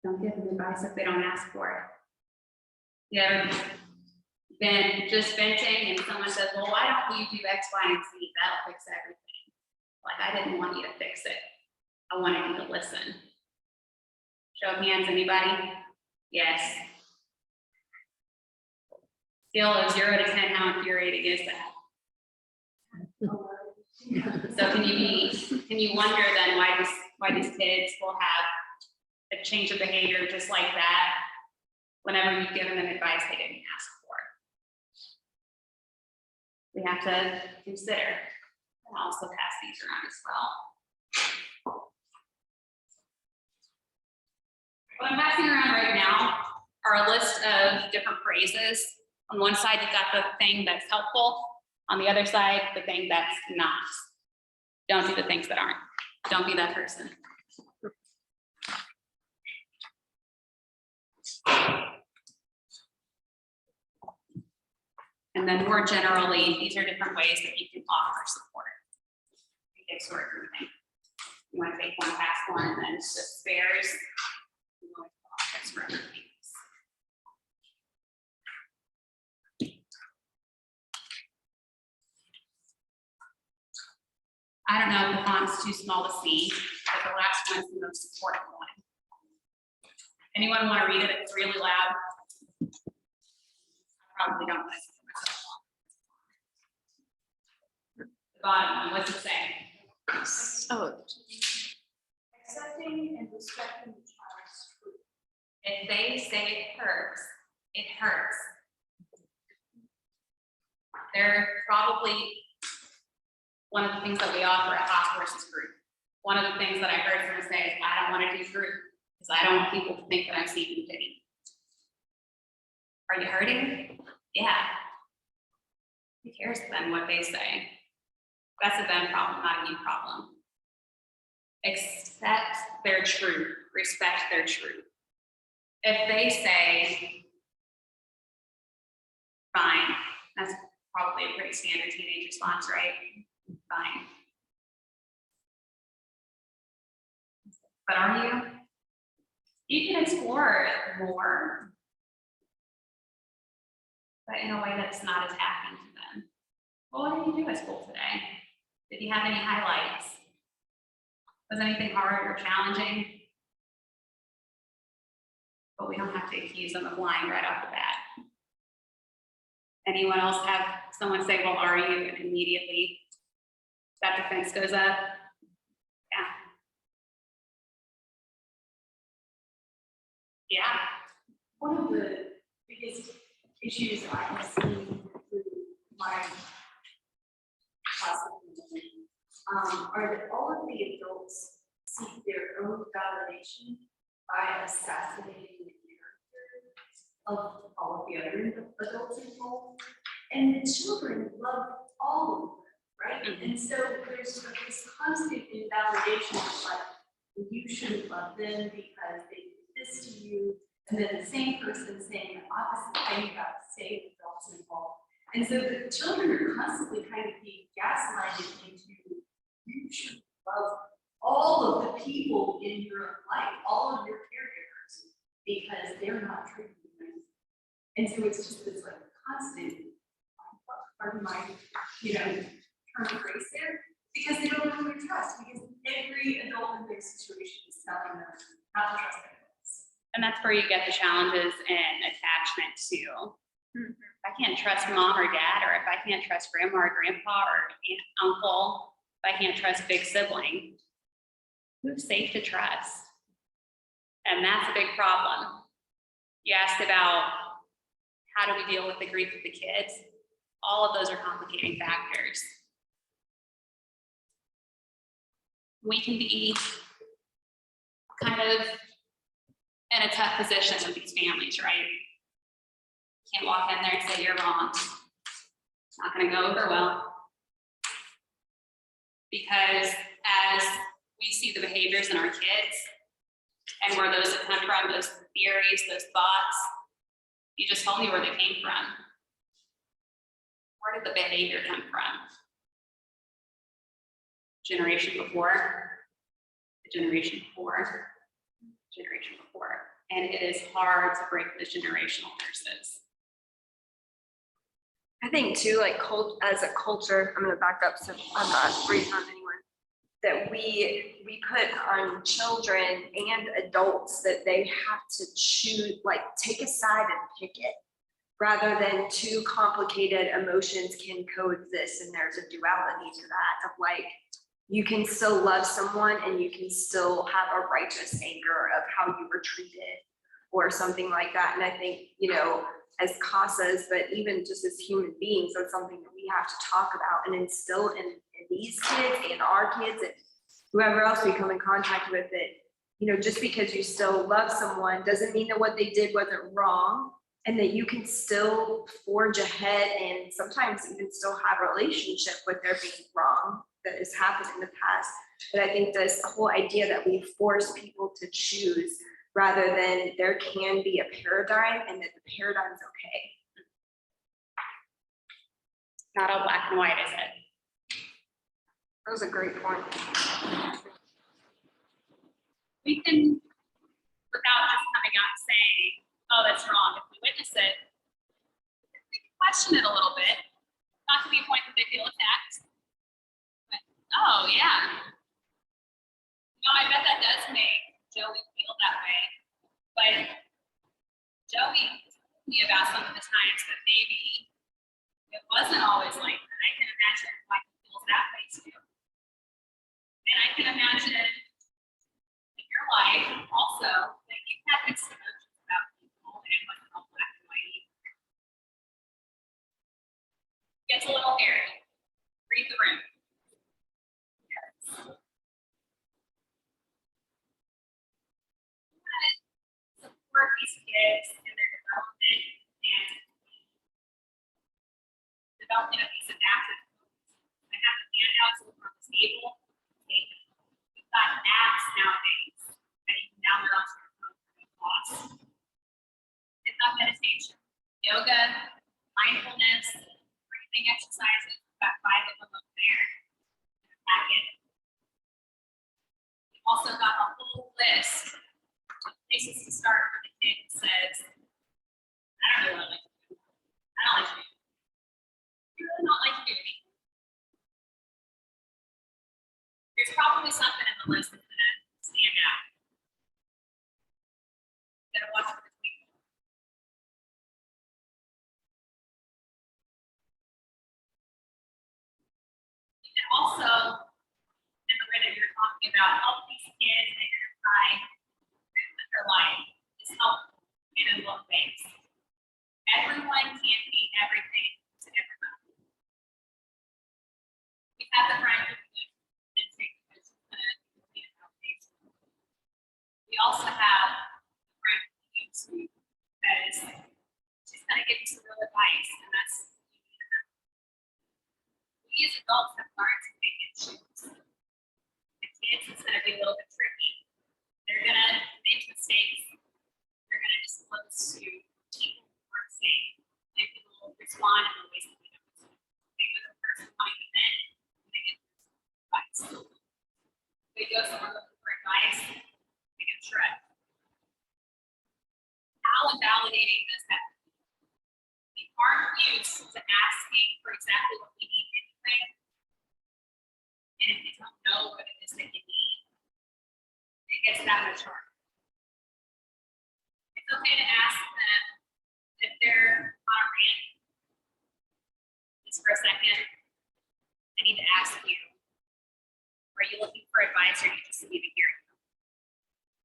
Don't give them advice if they don't ask for it. You ever been just venting and someone says, well, why don't you do X, Y, and Z? That'll fix everything. Like, I didn't want you to fix it. I wanted you to listen. Show of hands, anybody? Yes. Scale of 0 to 10, how infuriating is that? So can you wonder then why these kids will have a change of behavior just like that whenever you've given them advice they didn't ask for? We have to consider and also pass these around as well. What I'm passing around right now are a list of different phrases. On one side, you've got the thing that's helpful. On the other side, the thing that's not. Don't do the things that aren't. Don't be that person. And then more generally, these are different ways that you can offer support. Okay, sort of grouping. You want to take one past one and then just spares. You want to offer extra other things. I don't know if the font's too small to see, but the last one's the most important one. Anyone want to read it? It's really loud. I probably don't want to see myself. The bottom one, what's it say? Oh, Accepting and respecting the child's truth. If they say it hurts, it hurts. They're probably one of the things that we offer at Hospice's group. One of the things that I heard someone say is, I don't want to do group because I don't want people to think that I'm seeking pity. Are you hurting? Yeah. Who cares then what they say? That's a them problem, not a you problem. Accept their truth, respect their truth. If they say, fine, that's probably a pretty standard teenage response, right? Fine. But are you? You can explore it more, but in a way that's not attacking to them. Well, what did you do at school today? Did you have any highlights? Was anything hard or challenging? But we don't have to accuse them of lying right off the bat. Anyone else have someone say, well, are you? And immediately that defense goes up. Yeah. Yeah. One of the biggest issues I've seen through my process are that all of the adults seek their own validation by assassinating the character of all of the other adults involved. And the children love all of them, right? And so there's this constant invalidation of like, you shouldn't love them because they did this to you. And then the same person saying the opposite thing about the same adults involved. And so the children are constantly kind of being gaslighted into, you should love all of the people in your life, all of your caregivers, because they're not treating you nice. And so it's just this like constant, pardon my, turn of phrase there, because they don't know who to trust, because every adult in their situation is telling them not to trust adults. And that's where you get the challenges and attachment to. If I can't trust mom or dad, or if I can't trust grandma or grandpa or aunt, uncle, if I can't trust big sibling, who's safe to trust? And that's a big problem. You asked about how do we deal with the grief of the kids? All of those are complicating factors. We can be kind of in a tough position with these families, right? Can't walk in there and say you're wrong. It's not going to go over well. Because as we see the behaviors in our kids and where those have come from, those theories, those thoughts, you just told me where they came from. Where did the behavior come from? Generation before, the generation before, generation before. And it is hard to break those generational curses. I think too, like as a culture, I'm gonna back up so I'm not breathing on anyone, that we put on children and adults that they have to choose, like take a side and pick it, rather than two complicated emotions can coexist, and there's a duality to that of like, you can still love someone and you can still have a righteous anger of how you were treated or something like that. And I think, as CASAs, but even just as human beings, that's something that we have to talk about and instill in these kids and our kids and whoever else we come in contact with it. Just because you still love someone doesn't mean that what they did wasn't wrong, and that you can still forge ahead and sometimes even still have a relationship with there being wrong that has happened in the past. But I think this whole idea that we force people to choose rather than there can be a paradigm and that the paradigm's okay. Not all black and white, is it? That was a great point. We can, without just coming out and saying, oh, that's wrong, if we witness it, we can question it a little bit, not to the point that they feel attacked. But, oh, yeah. I bet that does make Joey feel that way. But Joey told me about some of the times that maybe it wasn't always like that. I can imagine why he feels that way too. And I can imagine in your life also that you've had mixed emotions about people and it wasn't all black and white either. It gets a little hairy. Read the room. Yes. Support these kids in their development and development of these adaptive moves. I have the handouts over on the table. We've got apps nowadays that you can download onto your phone for no cost. It's not meditation, yoga, mindfulness, breathing exercises. We've got 5 of them up there in the packet. We've also got a whole list of places to start for the kid who says, I don't know what I like to do. I don't like to do. You really don't like to do anything. There's probably something in the list that's gonna stand out. You gotta watch for the tweet. You can also, in the way that you're talking about, help these kids identify that their life is helpful and in what ways. Everyone can't be everything to everybody. We have the right to do and take this outpatient. We also have the right to YouTube that is just kind of giving some real advice, and that's we as adults have learned to pick and choose. The kids, it's going to be a little bit tricky. They're going to make mistakes. They're going to disclose to people who aren't safe, and people will respond in the ways that we don't. They go to the person wanting to vent, and they get advice. They go somewhere looking for advice, they get shredded. How invalidating does that be? We aren't used to asking for exactly what we need anyway. And if you don't know what it is that you need, it gets that much harder. It's okay to ask them if they're on a rant. Just for a second, I need to ask you, are you looking for advice or do you just need to hear it?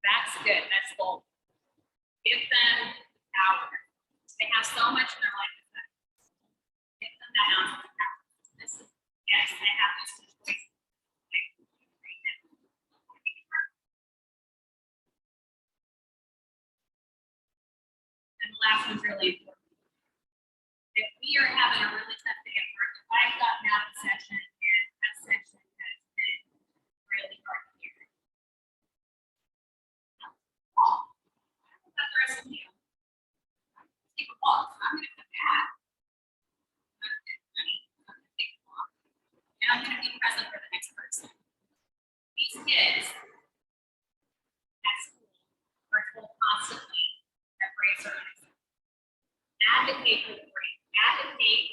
That's good, that's bold. Give them power. They have so much in their life. Give them that ounce of power. This is, yes, I have this choice. And the last one's really important. If we are having a really tough day at work, if I've gotten out of session and that session has been really hard to hear. Walk. I don't know about the rest of you. Take a walk. I'm going to come back. I'm going to take a walk. And I'm going to be present for the next person. These kids at school are told constantly that breaks are unacceptable. Advocate for the break. Advocate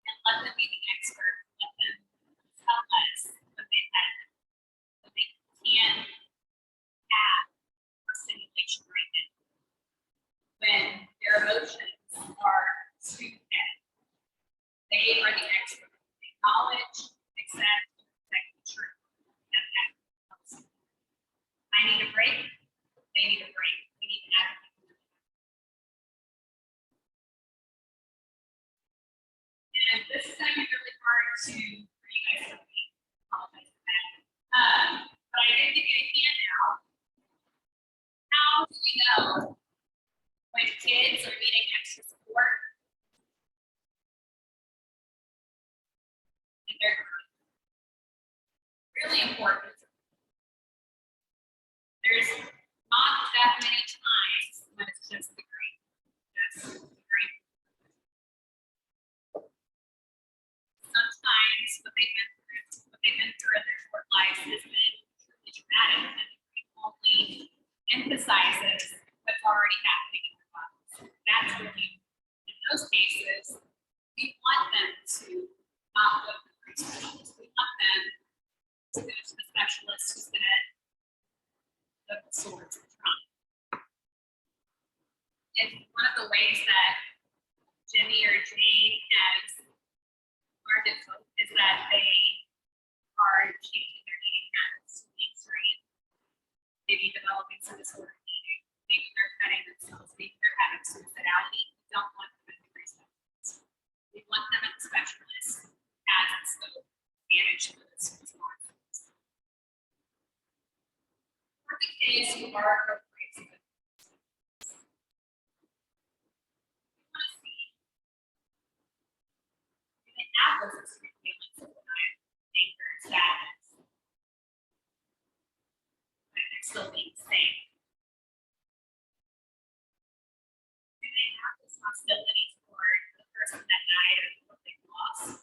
and let them be the expert. Let them tell us what they've had. What they can have for stimulation right now. When their emotions are too heavy, they are the expert. Acknowledge, accept, protect the truth. And that helps. I need a break. They need a break. We need to advocate for them. And this is going to be really hard for you guys to read. Apologize for that. But I did give you a handout. How do we know when kids are needing extra support? And they're really important. There's not that many times when it's just the green. Just the green. Sometimes what they've been through in their short lives has been truly traumatic, and it only emphasizes what's already happening in their lives. That's really, in those cases, we want them to not go to the grief specialist. We want them to go to the specialist who's going to look at swords and trauma. If one of the ways that Jimmy or Jane has learned it is that they are changing their eating habits to mainstream, maybe developing some disorder eating, maybe they're cutting themselves, maybe they're having suicidality. We don't want them at the specialist. We want them at the specialist as a scope manage those responses. For the kids who are appropriate, we want to see do they have those extreme feelings of anger, sadness, but they're still being safe. Do they have this hostility toward the person that died or what they lost?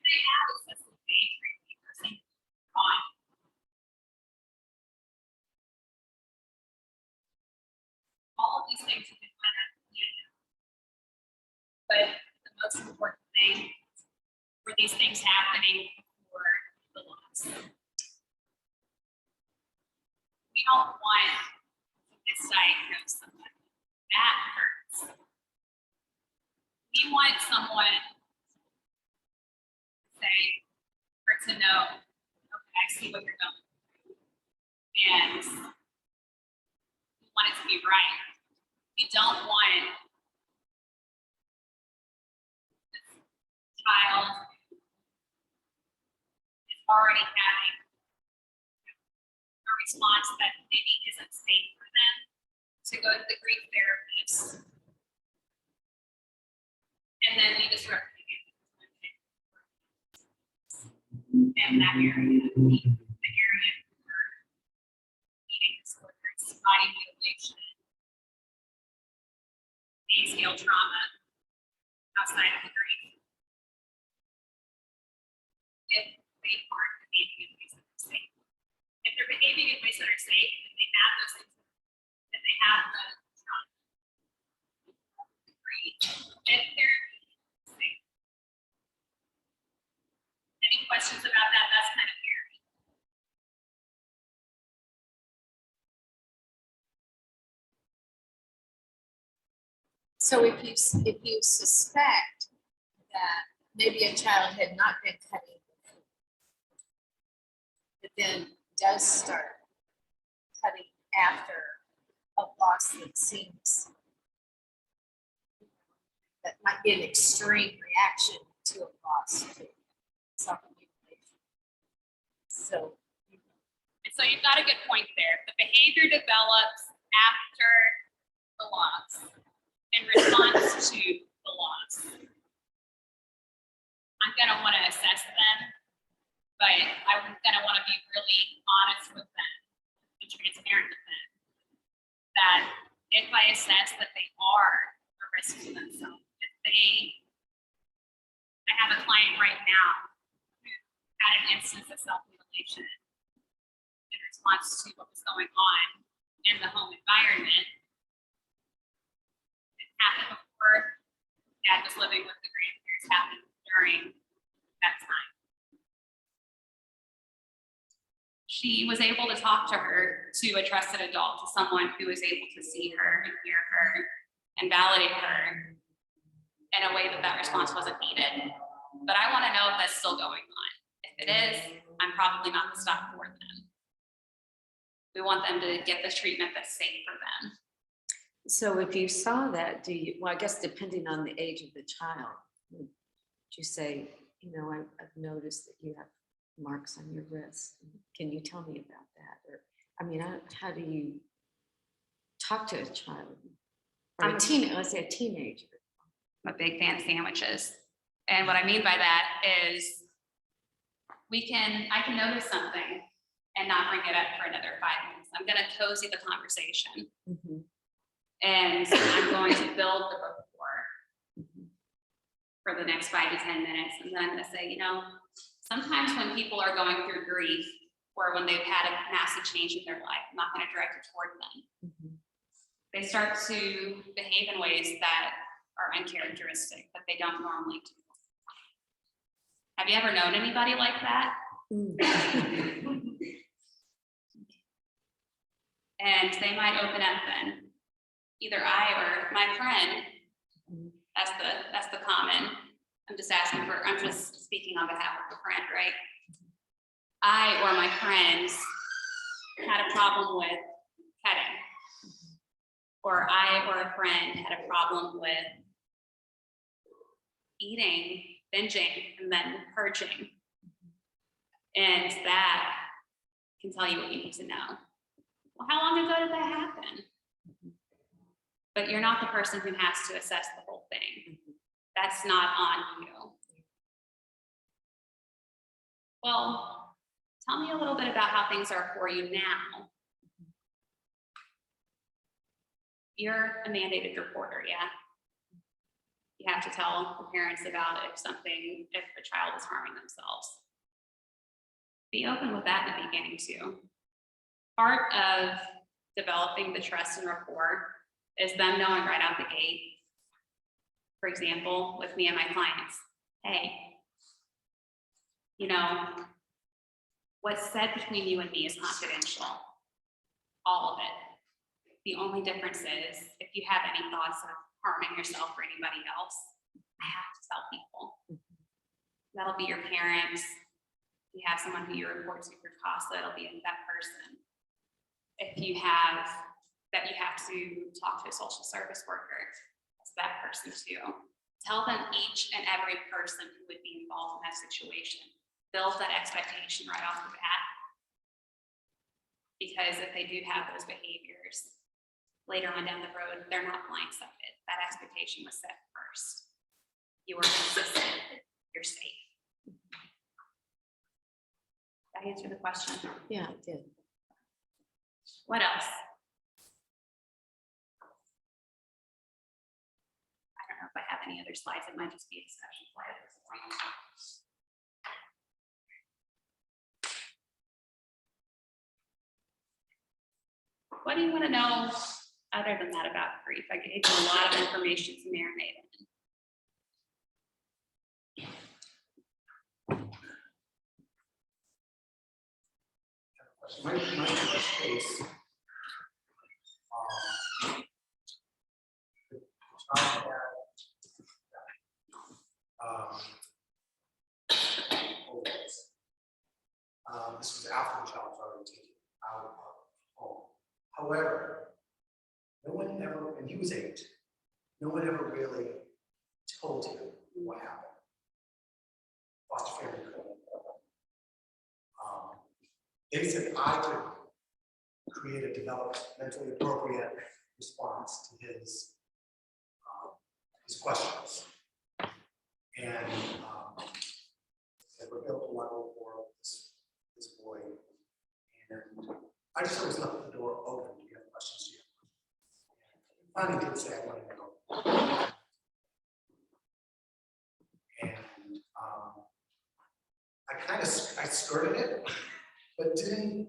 Do they have a sense of danger in the person on? All of these things you can find out at the end. But the most important thing were these things happening before the loss. We don't want to misdiagnose somebody. That hurts. We want someone to say or to know, okay, I see what you're going through. And we want it to be right. You don't want the child who is already having a response that maybe isn't safe for them to go to the grief therapist and then be disrupted again. And that area, the area for eating disorders, body mutilation, scale trauma outside of the grief. If they aren't behaving in ways that are safe. If they're behaving in ways that are safe, and they have those things, and they have the trauma, grief, then they're safe. Any questions about that? That's kind of scary. So if you suspect that maybe a child had not been cutting before, but then does start cutting after a loss that seems that might be an extreme reaction to a loss, to self-mutilation. So And so you've got a good point there. The behavior develops after the loss, in response to the loss. I'm gonna want to assess them, but I'm gonna want to be really honest with them and transparent with them. That if I assess that they are a risk to themselves, I have a client right now who had an instance of self-mutilation in response to what was going on in the home environment. It happened before dad was living with the grandparents, happened during that time. She was able to talk to her, to a trusted adult, to someone who was able to see her and hear her and validate her in a way that that response wasn't needed. But I want to know if that's still going on. If it is, I'm probably not the stop for them. We want them to get the treatment that's safe for them. So if you saw that, well, I guess depending on the age of the child, would you say, I've noticed that you have marks on your wrist. Can you tell me about that? Or, how do you talk to a child? Or let's say a teenager. I'm a big fan of sandwiches. And what I mean by that is I can notice something and not bring it up for another 5 minutes. I'm gonna cozy the conversation. Mm-hmm. And I'm going to build the rapport for the next 5 to 10 minutes. And then I'm gonna say, sometimes when people are going through grief or when they've had a massive change in their life, I'm not gonna direct it toward them. Mm-hmm. They start to behave in ways that are uncharacteristic, that they don't normally do. Have you ever known anybody like that? And they might open up then. Either I or my friend, that's the common. I'm just speaking on behalf of the friend, right? I or my friends had a problem with cutting. Or I or a friend had a problem with eating, binging, and then purging. And that can tell you what you need to know. Well, how long ago did that happen? But you're not the person who has to assess the whole thing. That's not on you. Well, tell me a little bit about how things are for you now. You're a mandated reporter, yeah? You have to tell the parents about if a child is harming themselves. Be open with that in the beginning too. Part of developing the trust and rapport is them knowing right out the gate. For example, with me and my clients, hey, what's said between you and me is confidential. All of it. The only difference is if you have any thoughts of harming yourself or anybody else, I have to tell people. That'll be your parents. If you have someone who you report to for CASA, it'll be that person. If you have that you have to talk to a social service worker, it's that person too. Tell them each and every person who would be involved in that situation. Build that expectation right off the bat. Because if they do have those behaviors later on down the road, they're not blindsided. That expectation was set first. You were consistent, you're safe. Did I answer the question? Yeah, it did. What else? I don't know if I have any other slides. It might just be a discussion slide at this point. What do you want to know other than that about grief? I gave you a lot of information to marinate in. My first case, the child had, this was after the child was already taken out of home. However, no one ever, and he was 8, no one ever really told him what happened. Foster family couldn't. They said I could create a developmentally appropriate response to his questions. And we're built a level for this boy. And I just always left the door open. Do you have questions? And finally did say I wanted to know. And I skirted it, but didn't.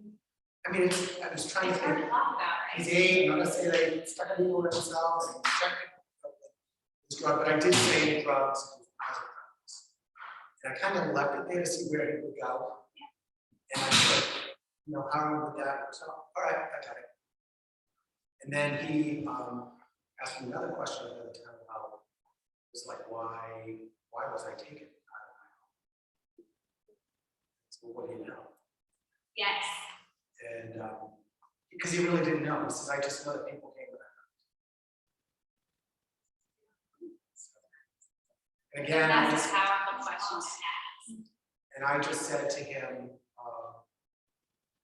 I mean, I was trying It's to hard think. to talk about, right? He's 8, I'm not saying they stuck a needle in themselves and checked his drug, but I did say drugs and other drugs. And I kind of left it there to see where he would go. And I said, how would that work out? All right, I got it. And then he asked me another question at the time about, it was like, why was I taken out of my home? So what do you know? Yes. And because he really didn't know. He says, I just know that people came to that. And again, That's a powerful question to ask. and I just said to him, I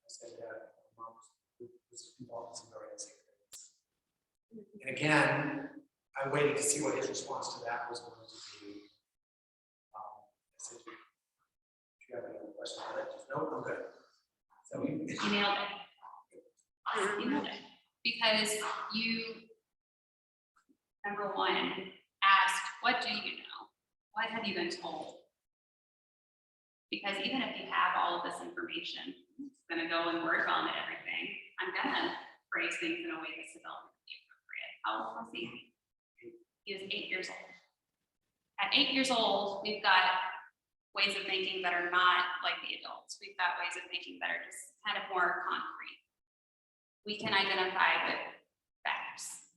said that mom was involved in some very unsafe things. And again, I waited to see what his response to that was going to be. I said, do you have any other questions on it? No, I'm good. So You nailed it. You nailed it. Because you, number one, asked, what do you know? What have you been told? Because even if you have all of this information, it's going to go in word vomit everything. I'm going to phrase things in a way that's developmentally appropriate. How old was he? He was 8 years old. At 8 years old, we've got ways of thinking that are not like the adults. We've got ways of thinking that are just kind of more concrete. We can identify with facts.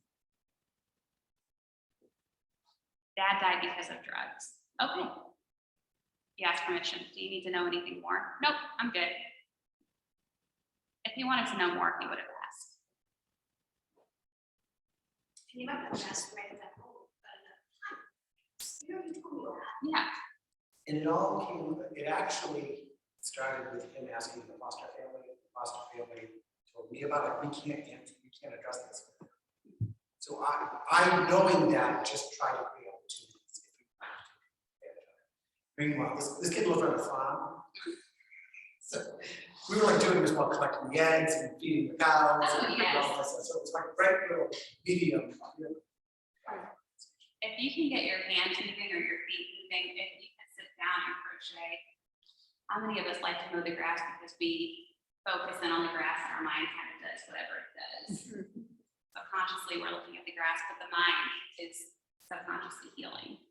Dad died because of drugs. Okay. You asked permission. Do you need to know anything more? Nope, I'm good. If he wanted to know more, he would have asked. And you might have asked right at that moment, but you already told me that. Yeah. And it actually started with him asking the foster family. The foster family told me about it. We can't address this. So I knowing that, just try to create opportunities. Meanwhile, this kid lives on a farm. So we were like doing this while collecting the eggs and feeding the cows. Oh, and yes. all this. So it was like right little medium. If you can get your hands moving or your feet moving, if you can sit down and crochet, how many of us like to mow the grass because we focus in on the grass and our mind kind of does whatever it does? Subconsciously, we're looking at the grass, but the mind is subconsciously healing.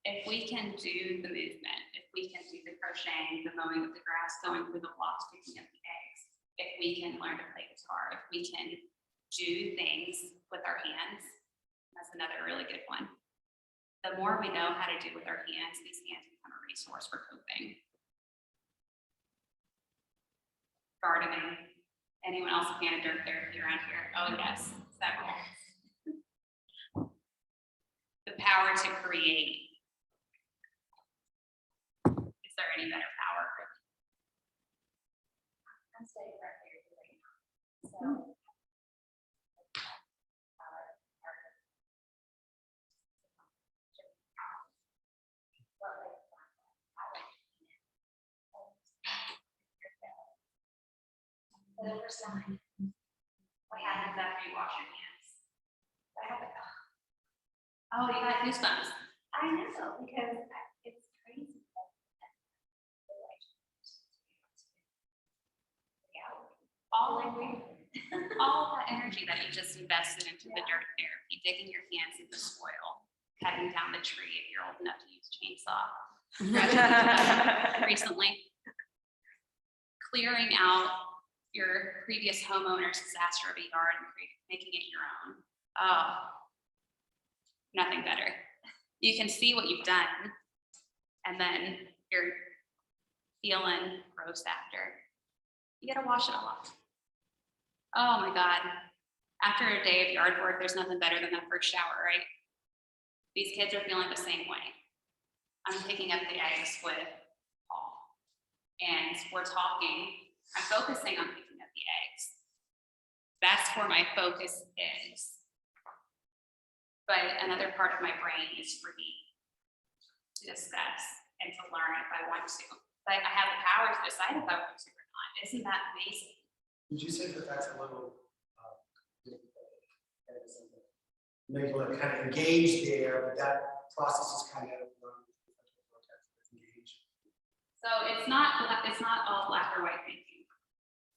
If we can do the movement, if we can do the crocheting, the mowing of the grass, going through the blocks, picking up the eggs, if we can learn to play guitar, if we can do things with our hands, that's another really good one. The more we know how to do with our hands, these hands become a resource for coping. Gardening, Anyone else a fan of dirt therapy around here? Oh, yes, several. The power to create. Is there any better power? I'm studying art therapy right now. So. For the first time. What happens after you wash your hands? I have a, Oh, you got goosebumps. I know, because it's crazy. All that energy that you just invested into the dirt therapy, digging your hands in the soil, cutting down the tree if you're old enough to use chainsaw. Recently, clearing out your previous homeowner's disaster of a yard and making it your own. Oh, nothing better. You can see what you've done, and then you're feeling gross after. You gotta wash it all off. Oh my God. After a day of yard work, there's nothing better than that first shower, right? These kids are feeling the same way. I'm picking up the eggs with Paul, and we're talking. I'm focusing on picking up the eggs. That's where my focus is. But another part of my brain is free to discuss and to learn if I want to. But I have the power to decide if I want to or not. Isn't that amazing? Would you say that that's a little, maybe like kind of engaged there, but that process is kind of engaged? So it's not all black or white thinking.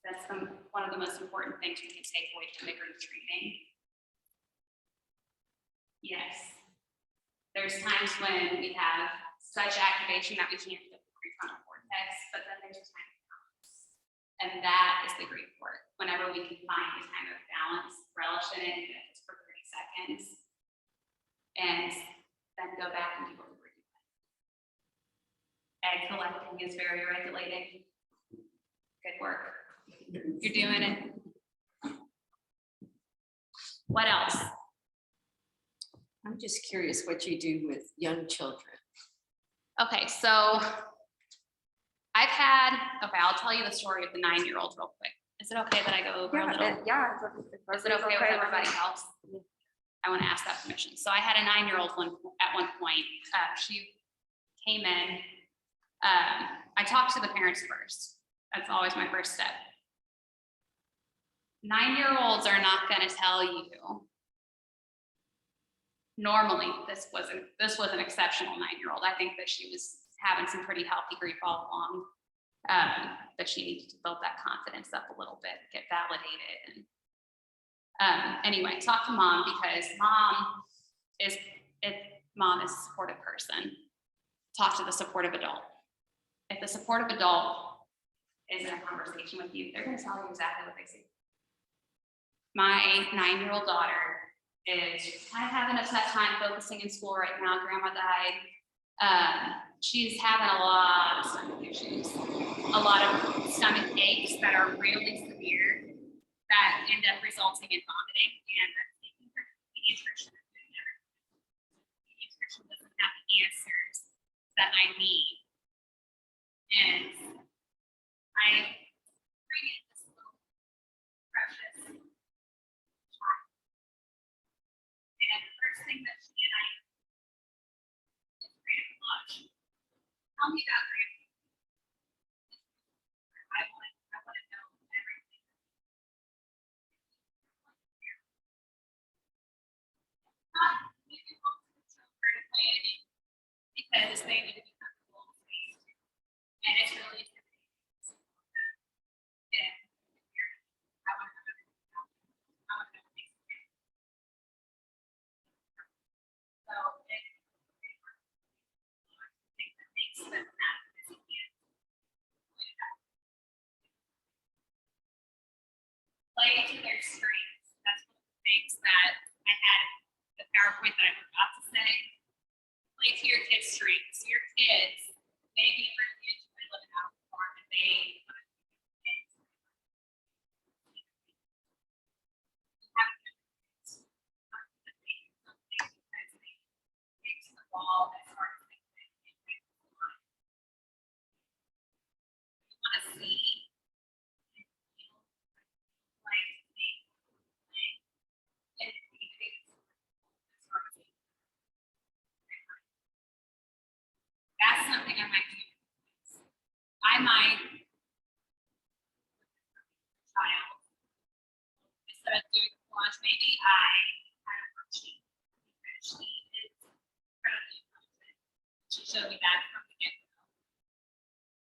That's one of the most important things we can take away from the group training. Yes. There's times when we have such activation that we can't get the prefrontal cortex, but then there's a time of balance. And that is the great work. Whenever we can find a time of balance, relish in it, even if it's for 30 seconds, and then go back and do what we're doing. Egg collecting is very regulating. Good work. You're doing it. What else? I'm just curious what you do with young children. Okay, so I'll tell you the story of the 9-year-old real quick. Is it okay that I go over a little? Yeah. Is it okay with everybody else? I want to ask that permission. So I had a 9-year-old at one point. She came in. I talked to the parents first. That's always my first step. 9-year-olds are not going to tell you. Normally, this was an exceptional 9-year-old. I think that she was having some pretty healthy grief all along. But she needed to build that confidence up a little bit, get validated. And anyway, talk to mom, because mom is a supportive person. Talk to the supportive adult. If the supportive adult is in a conversation with you, they're going to tell you exactly what they see. My 9-year-old daughter is kind of having a tough time focusing in school right now. Grandma died. She's having a lot of stomach issues, a lot of stomach aches that are really severe that end up resulting in vomiting. And that's taking her to the pediatrician. The pediatrician doesn't have the answers that I need. And I bring in this little precious child. And the first thing that she and I is Grandma Lodge. Tell me about Grandma. I want to know everything. Not maybe want to her to play any because they need to be comfortable with me. And it's really intimidating. And I want to know everything about them. I want to know what makes them. So it's things that makes them not busy and play to their strengths. That's one of the things that I had in the PowerPoint that I forgot to say. Play to your kids' strengths. Your kids maybe really enjoy living out of the farm and they showed me that from the get-go.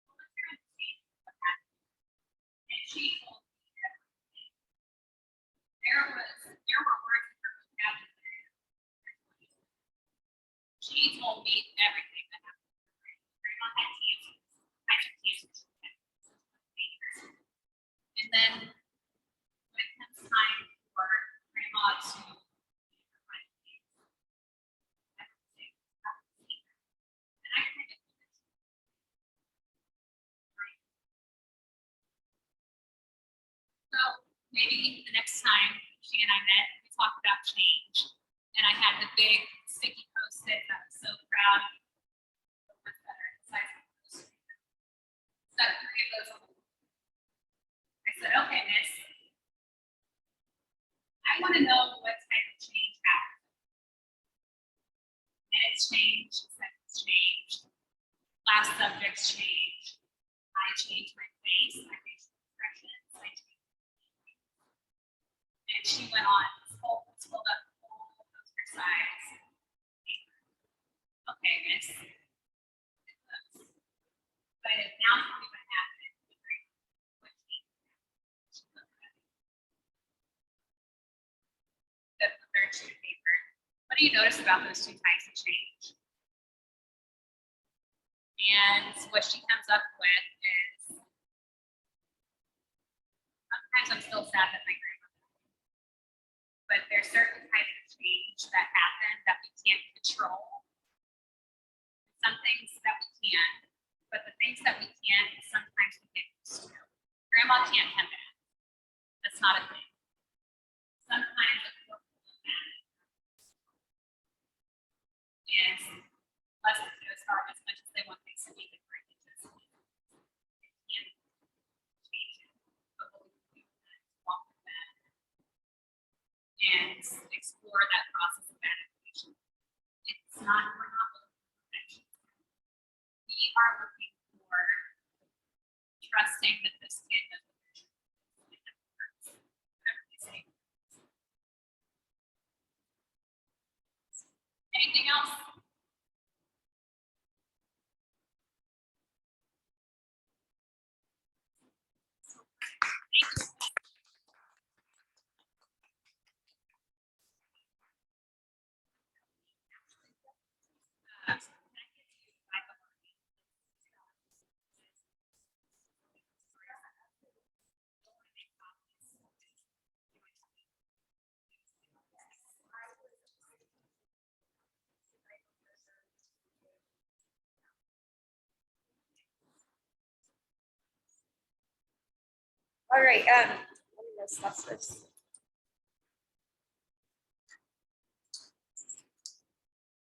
Well, let's try and see what happened. And she told me everything. There were words in her vocabulary. She told me everything that happened. Grandma had cancer. I had cancer. And then when it comes time for grandma to and I kind of so maybe the next time she and I met, we talked about change. And I had the big sticky post-it that I was so proud of. The ones that are inside the post-it. Stuck 3 of those on the wall. I said, okay, miss. I want to know what type of change happened. Minutes changed, seconds changed, class subjects changed. I changed my face, my facial expressions, I changed. And she went on, pulled up all the poster size. Okay, miss. But now tell me what happened. What changed? That's the third sheet of paper. What do you notice about those 2 types of change? And what she comes up with is, sometimes I'm still sad that my grandmother died. But there's certain types of change that happen that we can't control. Some things that we can, but the things that we can't, sometimes we get used to. Grandma can't have that. That's not a thing. Sometimes a poor and less than to start as much as they want things to be different. It just it can't change it. But what we can do is walk with that and explore that process of adaptation. It's not, we're not looking for perfection. We are looking for trusting that this kid knows what they're doing. Whatever they say. Anything else? Thank you. All right, let me discuss this.